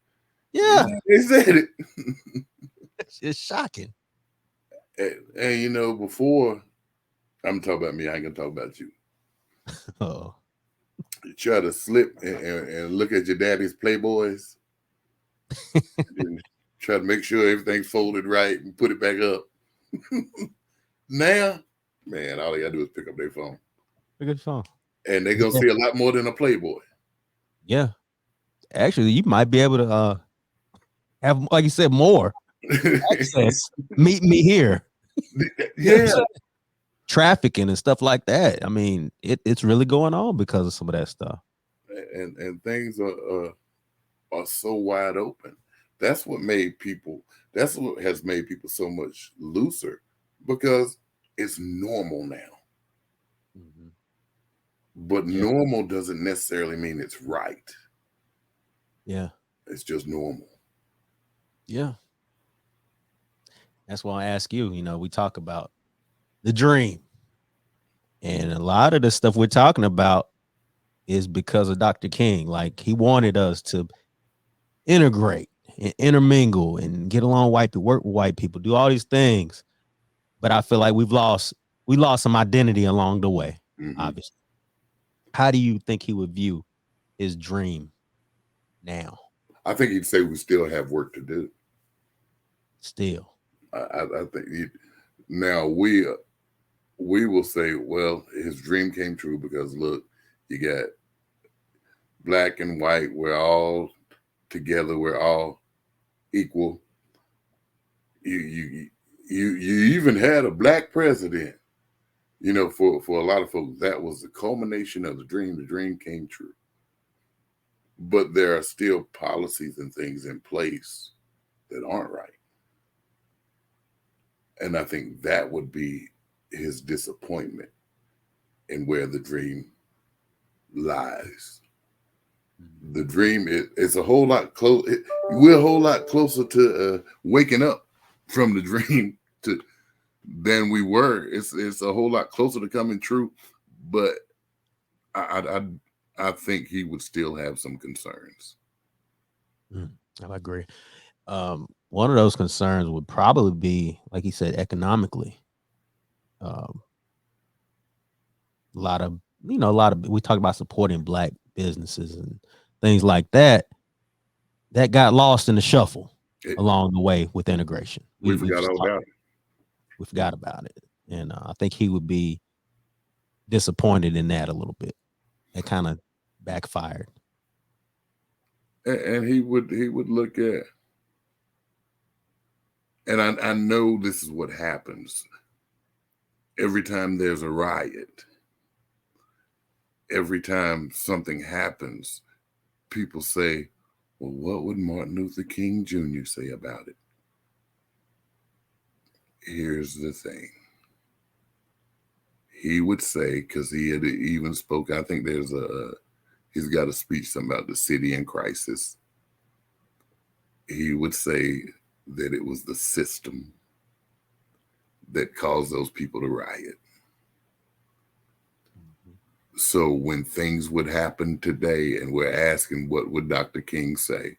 Yeah, they said it. it's shocking. And before, I'm talking about me. I ain't gonna talk about you. Oh, You try to slip and look at your daddy's Playboys, and then try to make sure everything's folded right and put it back up. Now, man, all they gotta do is pick up their phone. Pick up the phone. And they're gonna see a lot more than a Playboy. Yeah. Actually, you might be able to have, like you said, more access. Meet me here. Yeah. Trafficking and stuff like that. I mean, it's really going on because of some of that stuff. And things are so wide open. That's what has made people so much looser, because it's normal now. Mm-hmm. But normal doesn't necessarily mean it's right. Yeah. It's just normal. Yeah. That's why I ask you, we talk about the dream. And a lot of the stuff we're talking about is because of Dr. King. Like, he wanted us to integrate and intermingle and get along work with white people, do all these things. But I feel like we lost some identity along the way, obviously. How do you think he would view his dream now? I think he'd say we still have work to do. Still. I think now we will say, well, his dream came true because, look, you got black and white, we're all together, we're all equal. You even had a black president. For a lot of folks, that was the culmination of the dream. The dream came true. But there are still policies and things in place that aren't right. And I think that would be his disappointment in where the dream lies. The dream is a whole lot close. We're a whole lot closer to waking up from the dream than we were. It's a whole lot closer to coming true. But I think he would still have some concerns. I agree. One of those concerns would probably be, like he said, economically. A lot of we talk about supporting black businesses and things like that. That got lost in the shuffle along the way with integration. We forgot all about it. We forgot about it, and I think he would be disappointed in that a little bit. It kind of backfired. And he would look at, and I know this is what happens every time there's a riot. Every time something happens, people say, well, what would Martin Luther King Jr. say about it? Here's the thing. He would say, because he had even spoke, I think he's got a speech something about the city in crisis. He would say that it was the system that caused those people to riot. So when things would happen today and we're asking what would Dr. King say,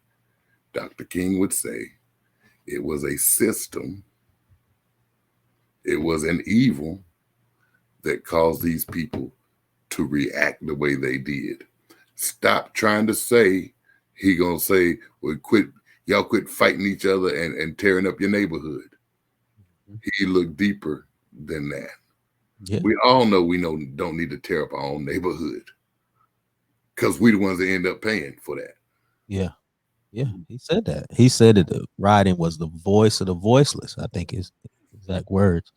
Dr. King would say it was a system, it was an evil that caused these people to react the way they did. Stop trying to say, he gonna say, well, y'all quit fighting each other and tearing up your neighborhood. He looked deeper than that. Yeah. We all know don't need to tear up our own neighborhood, because we the ones that end up paying for that. Yeah. Yeah. He said that. He said that the rioting was the voice of the voiceless, I think his exact words.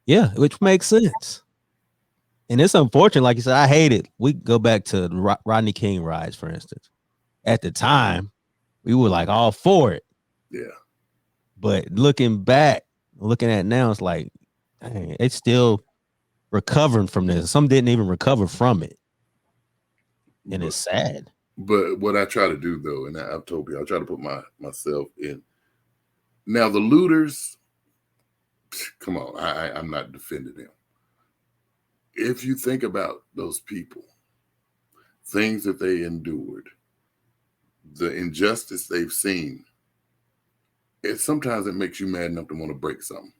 Yeah, which makes sense. And it's unfortunate, like you said, I hate it. We go back to the Rodney King riots, for instance. At the time, we were like all for it. Yeah. But looking back, looking at it now, it's like, dang, it's still recovering from this. Some didn't even recover from it. And it's sad. But what I try to do, though, and I've told you, I try to put myself in. Now, the looters, come on, I'm not defending them. If you think about those people, things that they endured, the injustice they've seen, sometimes it makes you mad enough to want to break something.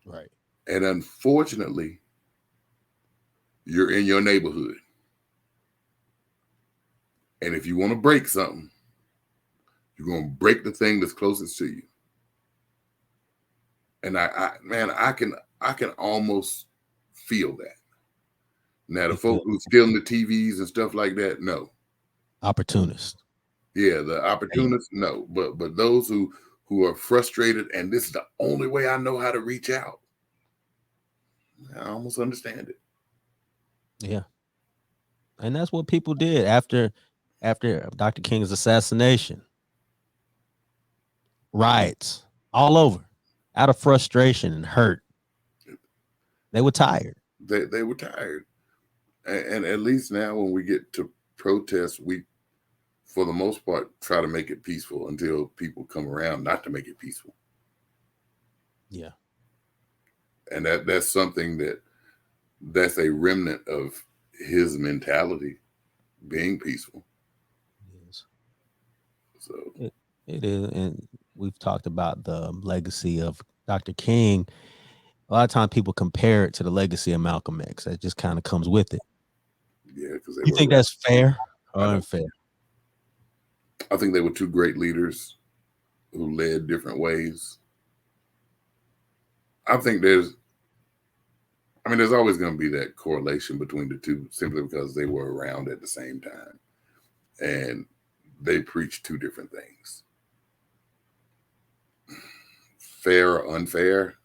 Right. And unfortunately, you're in your neighborhood. And if you want to break something, you're going to break the thing that's closest to you. And I can almost feel that. Now, the folk who's stealing the TVs and stuff like that, no. Opportunists. Yeah, the opportunists, no. But those who are frustrated, and this is the only way I know how to reach out, I almost understand it. Yeah. And that's what people did after Dr. King's assassination. Riots all over, out of frustration and hurt. They were tired. They were tired. And at least now when we get to protest, we, for the most part, try to make it peaceful until people come around not to make it peaceful. Yeah. And that's something that's a remnant of his mentality, being peaceful. Yes. So it is. And we've talked about the legacy of Dr. King. A lot of times people compare it to the legacy of Malcolm X. That just kind of comes with it. Yeah, because you think that's fair or unfair? I think they were two great leaders who led different ways. I think there's always going to be that correlation between the two, simply because they were around at the same time and they preached two different things. Fair or unfair?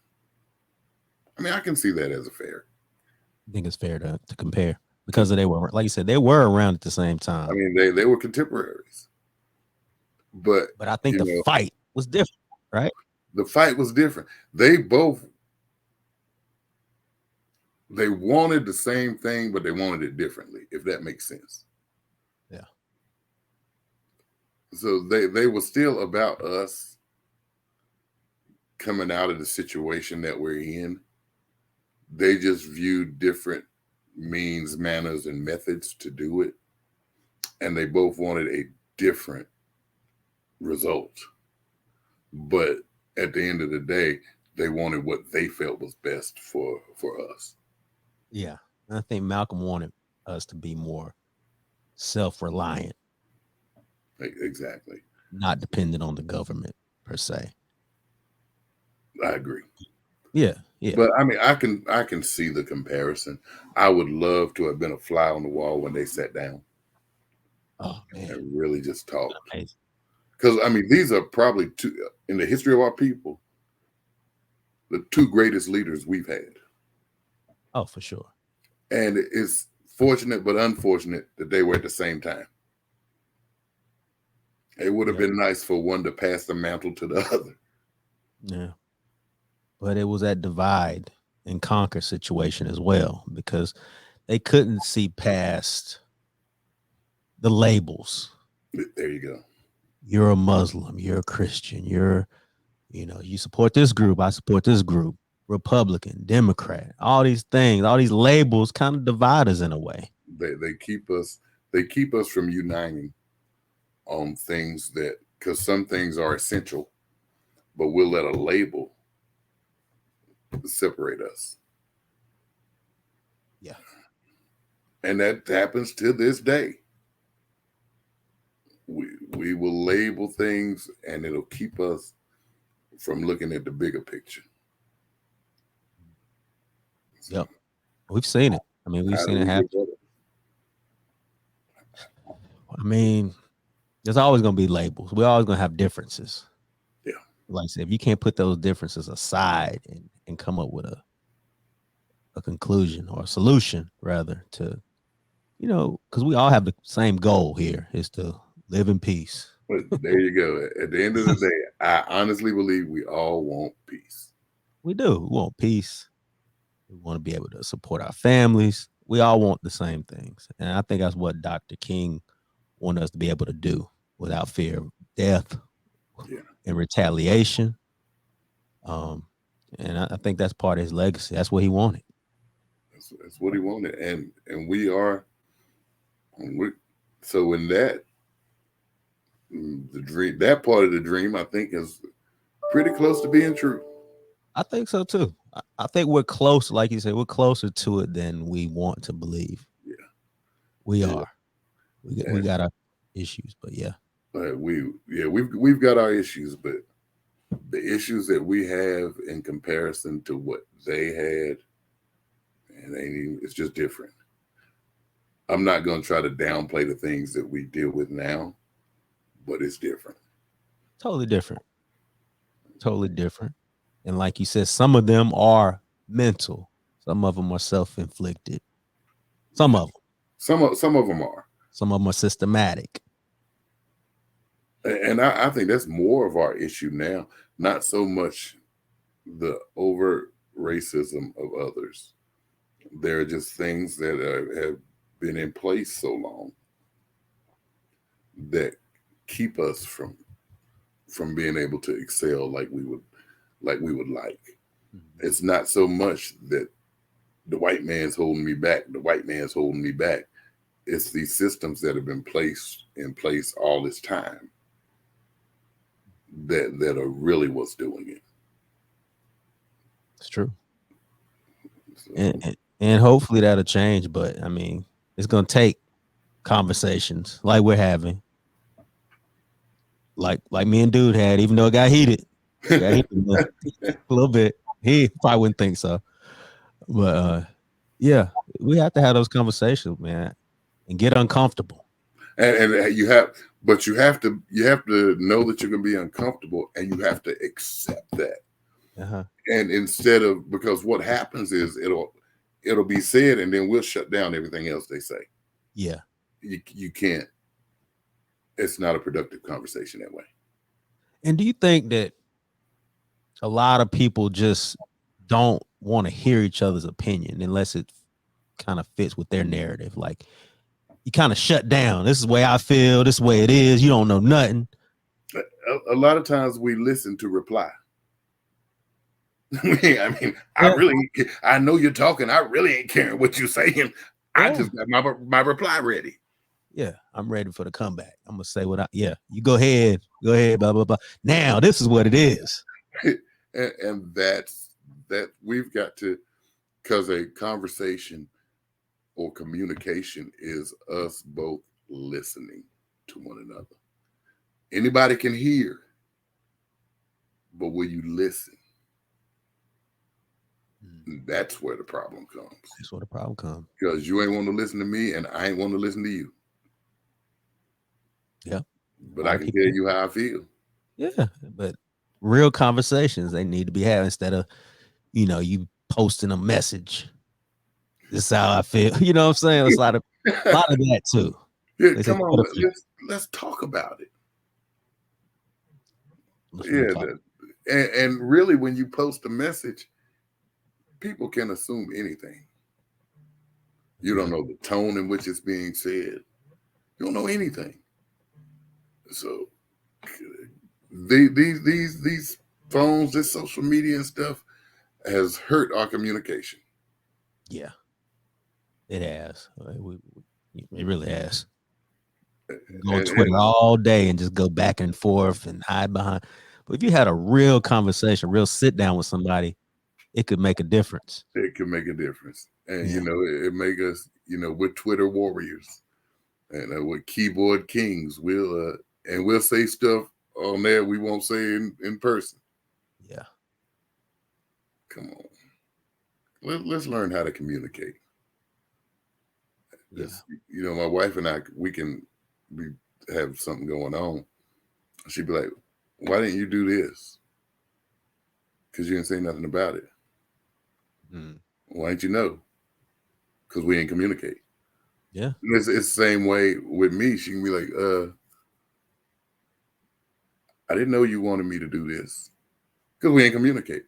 I can see that as a fair. I think it's fair to compare because they were, like you said, they were around at the same time. They were contemporaries. But I think the fight was different, right? The fight was different. They wanted the same thing, but they wanted it differently, if that makes sense. Yeah. So they were still about us coming out of the situation that we're in. They just viewed different means, manners, and methods to do it. And they both wanted a different result. But at the end of the day, they wanted what they felt was best for us. Yeah. And I think Malcolm wanted us to be more self-reliant. Exactly. Not dependent on the government per se. I agree. Yeah. Yeah. But I can see the comparison. I would love to have been a fly on the wall when they sat down. Oh man. And really just talked. Amazing. Because these are probably two, in the history of our people, the two greatest leaders we've had. Oh, for sure. And it's fortunate but unfortunate that they were at the same time. It would have been nice for one to pass the mantle to the other. Yeah. But it was that divide and conquer situation as well, because they couldn't see past the labels. There you go. You're a Muslim, you're a Christian, you support this group, I support this group, Republican, Democrat, all these things, all these labels kind of divide us in a way. They keep us from uniting on things that because some things are essential, but we'll let a label separate us. Yeah. And that happens to this day. We will label things, and it'll keep us from looking at the bigger picture. Yep. We've seen it. I mean, we've How seen do it we happen. get better? I mean, there's always going to be labels. We're always going to have differences. Yeah. Like I said, if you can't put those differences aside and come up with a conclusion or a solution, rather, to, because we all have the same goal here, is to live in peace. But there you go. At the end of the day, I honestly believe we all want peace. We do. We want peace. We want to be able to support our families. We all want the same things. And I think that's what Dr. King wanted us to be able to do without fear of death and retaliation. And I think that's part of his legacy. That's what he wanted. That's what he wanted. And we are, so in that, the dream, that part of the dream, I think is pretty close to being true. I think so too. I think we're close, like you said, we're closer to it than we want to believe. Yeah, we are. We got our issues, but yeah. We've got our issues, but the issues that we have in comparison to what they had, and it's just different. I'm not going to try to downplay the things that we deal with now, but it's different. Totally different. Totally different. And like you said, some of them are mental. Some of them are self-inflicted. Some of them. Some of them are. Some of them are systematic. And I think that's more of our issue now. Not so much the overt racism of others. There are just things that have been in place so long that keep us from being able to excel like we would like. Mm-hmm. It's not so much that the white man's holding me back. The white man's holding me back. It's these systems that have been placed in place all this time that are really what's doing it. It's true. So, and hopefully that'll change. But I mean, it's going to take conversations like we're having, like me and Dude had, even though it got heated. A little bit. He probably wouldn't think so. But yeah, we have to have those conversations, man, and get uncomfortable. And you have to know that you're going to be uncomfortable, and you have to accept that. Uh-huh. And instead of, because what happens is it'll be said, and then we'll shut down everything else they say. Yeah, you can't. It's not a productive conversation that way. And do you think that a lot of people just don't want to hear each other's opinion unless it kind of fits with their narrative? Like, you kind of shut down. This is the way I feel. This is the way it is. You don't know nothing. A lot of times we listen to reply. I know you're talking. I really ain't caring what you're saying. I just got my reply ready. Yeah, I'm ready for the comeback. I'm gonna say you go ahead, blah blah blah. Now this is what it is. and that's that we've got to, because a conversation or communication is us both listening to one another. Anybody can hear, but will you listen? That's where the problem comes. That's where the problem comes. Because you ain't want to listen to me, and I ain't want to listen to you. Yeah. But I can tell you how I feel. Yeah, but real conversations, they need to be had instead of, you posting a message. This is how I feel. You know what I'm saying? It's a lot of that too. Yeah, come on, let's talk about it. And really, when you post a message, people can assume anything. You don't know the tone in which it's being said. You don't know anything. So these phones, this social media and stuff has hurt our communication. Yeah, it has. It really has. Go on Twitter all day and just go back and forth and hide behind. But if you had a real conversation, real sit down with somebody, it could make a difference. It can make a difference. And, Yeah. it make us, we're Twitter warriors and we're keyboard kings. We'll say stuff on there we won't say in person. Yeah. Come on. Let's learn how to communicate. Yeah. My wife and I, we have something going on. She'd be like, why didn't you do this? Because you didn't say nothing about it. Why didn't you know? Because we didn't communicate. Yeah. It's the same way with me. She can be like, I didn't know you wanted me to do this. Because we didn't communicate.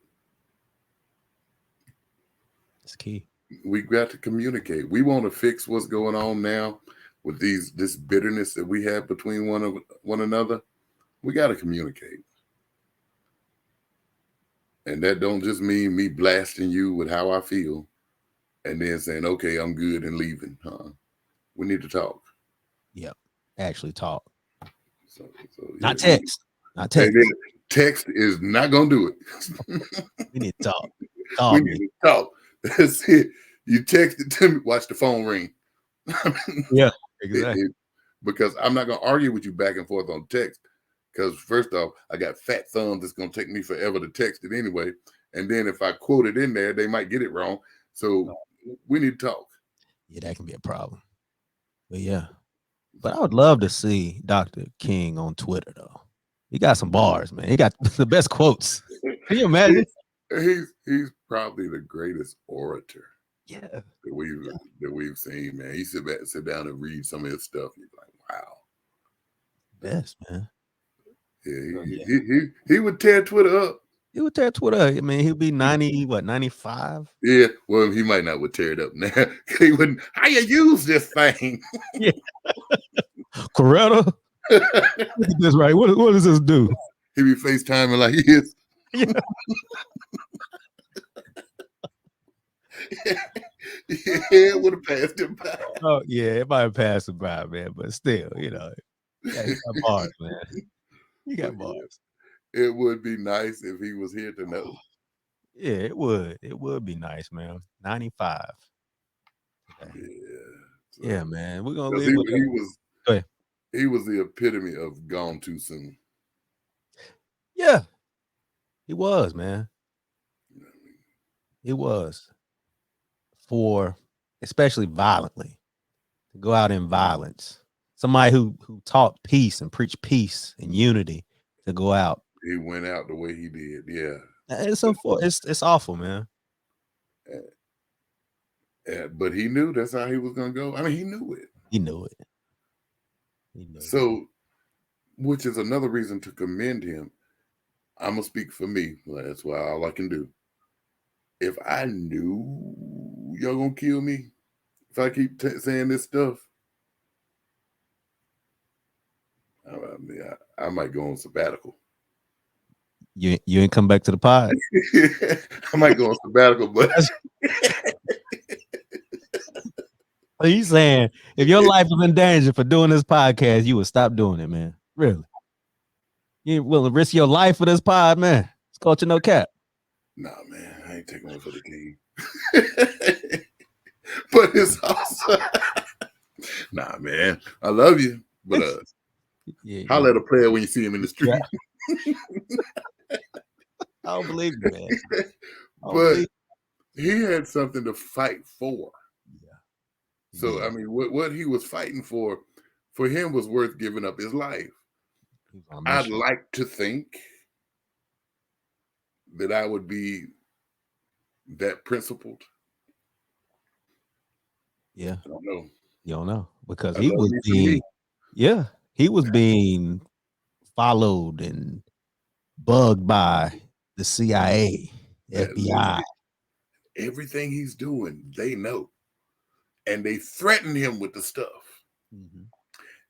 It's key. We got to communicate. We want to fix what's going on now with this bitterness that we have between one another. We got to communicate. And that don't just mean me blasting you with how I feel and then saying, okay, I'm good and leaving. We need to talk. Yep. Actually talk. So, not text. Not text. Text is not going to do it. We need to talk. We need to talk. That's it. You text it to me, watch the phone ring. Yeah, exactly. Because I'm not going to argue with you back and forth on text. Because first off, I got fat thumbs. It's going to take me forever to text it anyway. And then if I quote it in there, they might get it wrong. So we need to talk. Yeah, that can be a problem. But yeah. But I would love to see Dr. King on Twitter, though. He got some bars, man. He got the best quotes. Can you imagine? He's probably the greatest orator. Yeah. That we've seen, man. He sit down and read some of his stuff. He's like, wow. Best, man. Yeah, he would tear Twitter up. He would tear Twitter up. I mean, he'd be 95? Yeah, well, he might not would tear it up now. He wouldn't. How you use this thing? Yeah. Coretta, look at this, right? What does this do? He be FaceTiming like he is. Yeah. Yeah, it would have passed him by. Oh, yeah, it might have passed him by, man. But still, he got bars, man. He got bars. It would be nice if he was here to know. Yeah, it would. It would be nice, man. 95. Okay. Yeah, man. We're gonna leave. He was the epitome of gone too soon. Yeah, he was, man. He was. For especially violently, to go out in violence. Somebody who taught peace and preached peace and unity to go out. He went out the way he did. Yeah. It's awful, man. But he knew that's how he was gonna go. I mean, he knew it. He knew it. So, which is another reason to commend him. I'm gonna speak for me. That's why all I can do. If I knew y'all gonna kill me, if I keep saying this stuff, I might go on sabbatical. You ain't come back to the pod. I might go on sabbatical, but are you saying if your life was in danger for doing this podcast, you would stop doing it, man? Really? You ain't willing to risk your life for this pod, man? It's culture no cap. Nah, man, I ain't taking one for the team. But it's also nah, man. I love you, but holler at a player when you see him in the street. Yeah. I don't believe you, man. But he had something to fight for. Yeah. So I mean, what he was fighting for him was worth giving up his life. I'd like to think that I would be that principled. Yeah. I don't know. You don't know because he was being followed and bugged by the CIA, FBI. Everything he's doing, they know. And they threaten him with the stuff. Mm-hmm.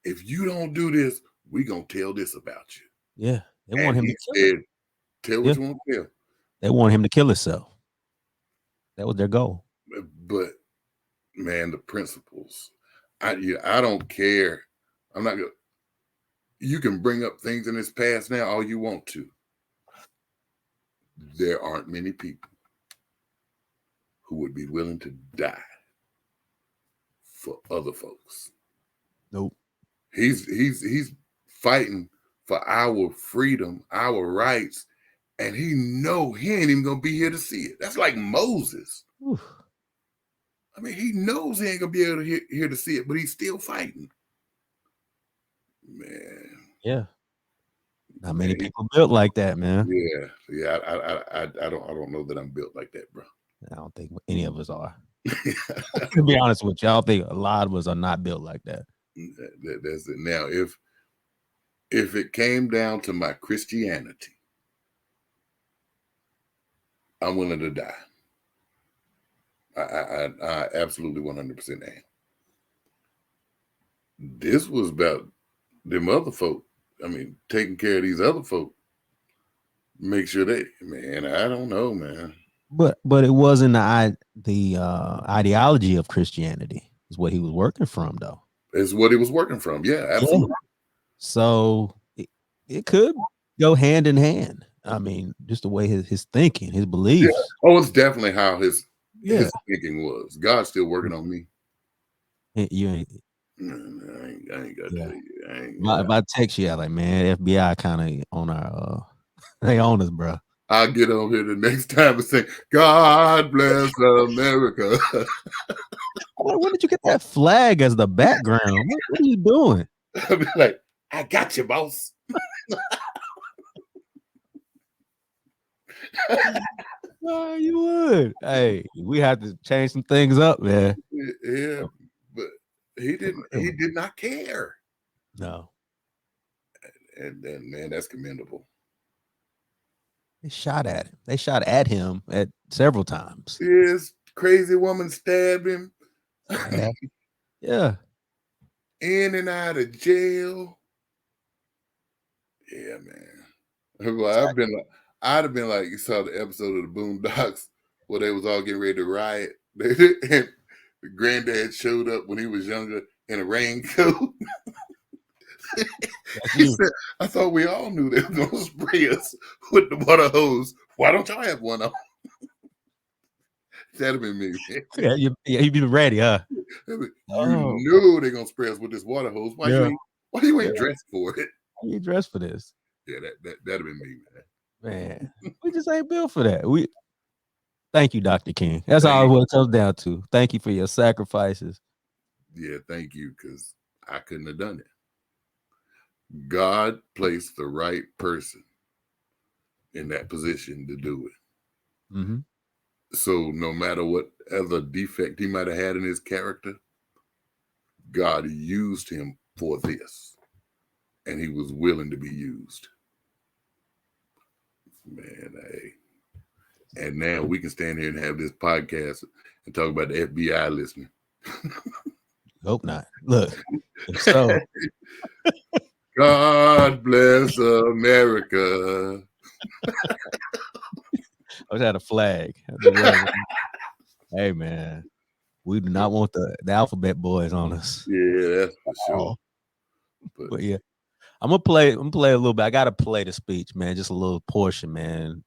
If you don't do this, we gonna tell this about you. Yeah. They want him to kill him. Tell what you want to tell. They want him to kill himself. That was their goal. But man, the principles. I don't care I'm not gonna. You can bring up things in his past now all you want to. There aren't many people who would be willing to die for other folks. Nope. He's fighting for our freedom, our rights, and he ain't even gonna be here to see it. That's like Moses. Oof. I mean, he knows he ain't gonna be able to here to see it, but he's still fighting. Man. Yeah. Not many people built like that, man. Yeah. I don't know that I'm built like that, bro. I don't think any of us are. To be honest with you, I don't think a lot of us are not built like that. That's it. Now, if it came down to my Christianity, I'm willing to die. I absolutely 100% am. This was about them other folk. I mean, taking care of these other folk. Make sure they, man, I don't know, man. But it wasn't the ideology of Christianity is what he was working from, though. It's what he was working from. Yeah, absolutely. Yeah. So it could go hand in hand. I mean, just the way his thinking, his beliefs. Yeah. Oh, it's definitely how his thinking was. God's still working on me. You ain't. I ain't got to. If I text you, like, man, FBI kind of on our, they own us, bro. I'll get on here the next time and say, God bless America. Like, where did you get that flag as the background? What are you doing? I'll be like, I got you, boss. Oh, you would. Hey, we have to change some things up, man. Yeah, but he did not care. No. And man, that's commendable. They shot at him. They shot at him at several times. This crazy woman stabbed him. Yeah. In and out of jail. Yeah, man. Well, I'd have been like, you saw the episode of the Boondocks where they was all getting ready to riot. And the granddad showed up when he was younger in a raincoat. He said, I thought we all knew they were going to spray us with the water hose. Why don't y'all have one on? That'd have been me. Yeah, you'd be ready, huh? You knew they're going to spray us with this water hose. Why you ain't dressed for it? Why you dressed for this? Yeah, that'd have been me, man. Man, we just ain't built for that. Thank you, Dr. King. That's all it comes down to. Thank you for your sacrifices. Yeah, thank you, because I couldn't have done it. God placed the right person in that position to do it. Mm-hmm. So no matter what other defect he might have had in his character, God used him for this, and he was willing to be used. Man, and now we can stand here and have this podcast and talk about the FBI listening. Hope not. Look, so God bless America. I had a flag. Hey, man, we do not want the alphabet boys on us. Yeah, that's for sure. But yeah, I'm gonna play a little bit. I gotta play the speech, man. Just a little portion, man.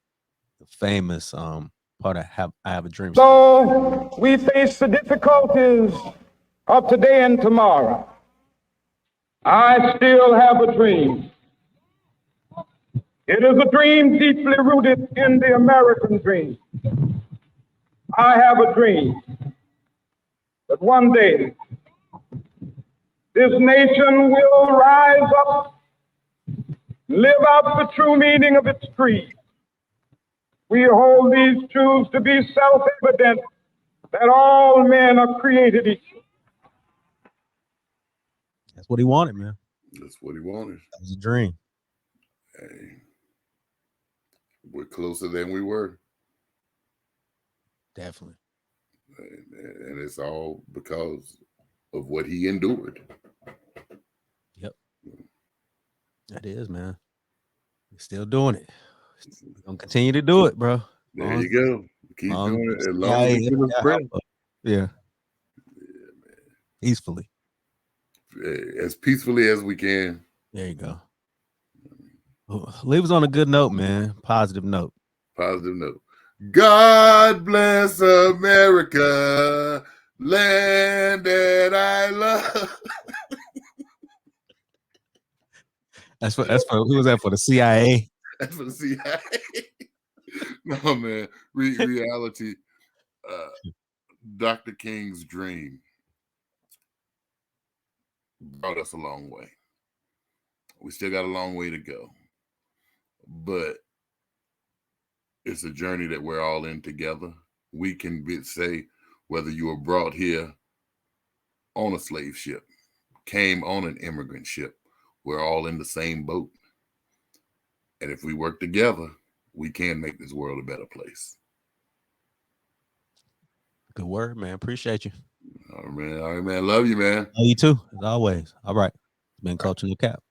The famous part of I Have a Dream. So we face the difficulties of today and tomorrow. I still have a dream. It is a dream deeply rooted in the American dream. I have a dream that one day this nation will rise up, live out the true meaning of its creed. We hold these truths to be self-evident that all men are created equal. That's what he wanted, man. That's what he wanted. That was a dream. Hey, we're closer than we were. Definitely. And it's all because of what he endured. Yep. That is, man. We're still doing it. We're going to continue to do it, bro. There you go. Keep doing it as long as we give us breath. Yeah. Peacefully. as peacefully as we can. There you go. Leave us on a good note, man. Positive note. Positive note. God bless America, land that I love. That's for who was that for? The CIA? That's for the CIA. No, man. Reality. Dr. King's dream brought us a long way. We still got a long way to go, but it's a journey that we're all in together. We can say whether you were brought here on a slave ship, came on an immigrant ship, we're all in the same boat. And if we work together, we can make this world a better place. Good word, man. Appreciate you. All right, man. Love you, man. Love you too, as always. All right. It's been Culture No Cap.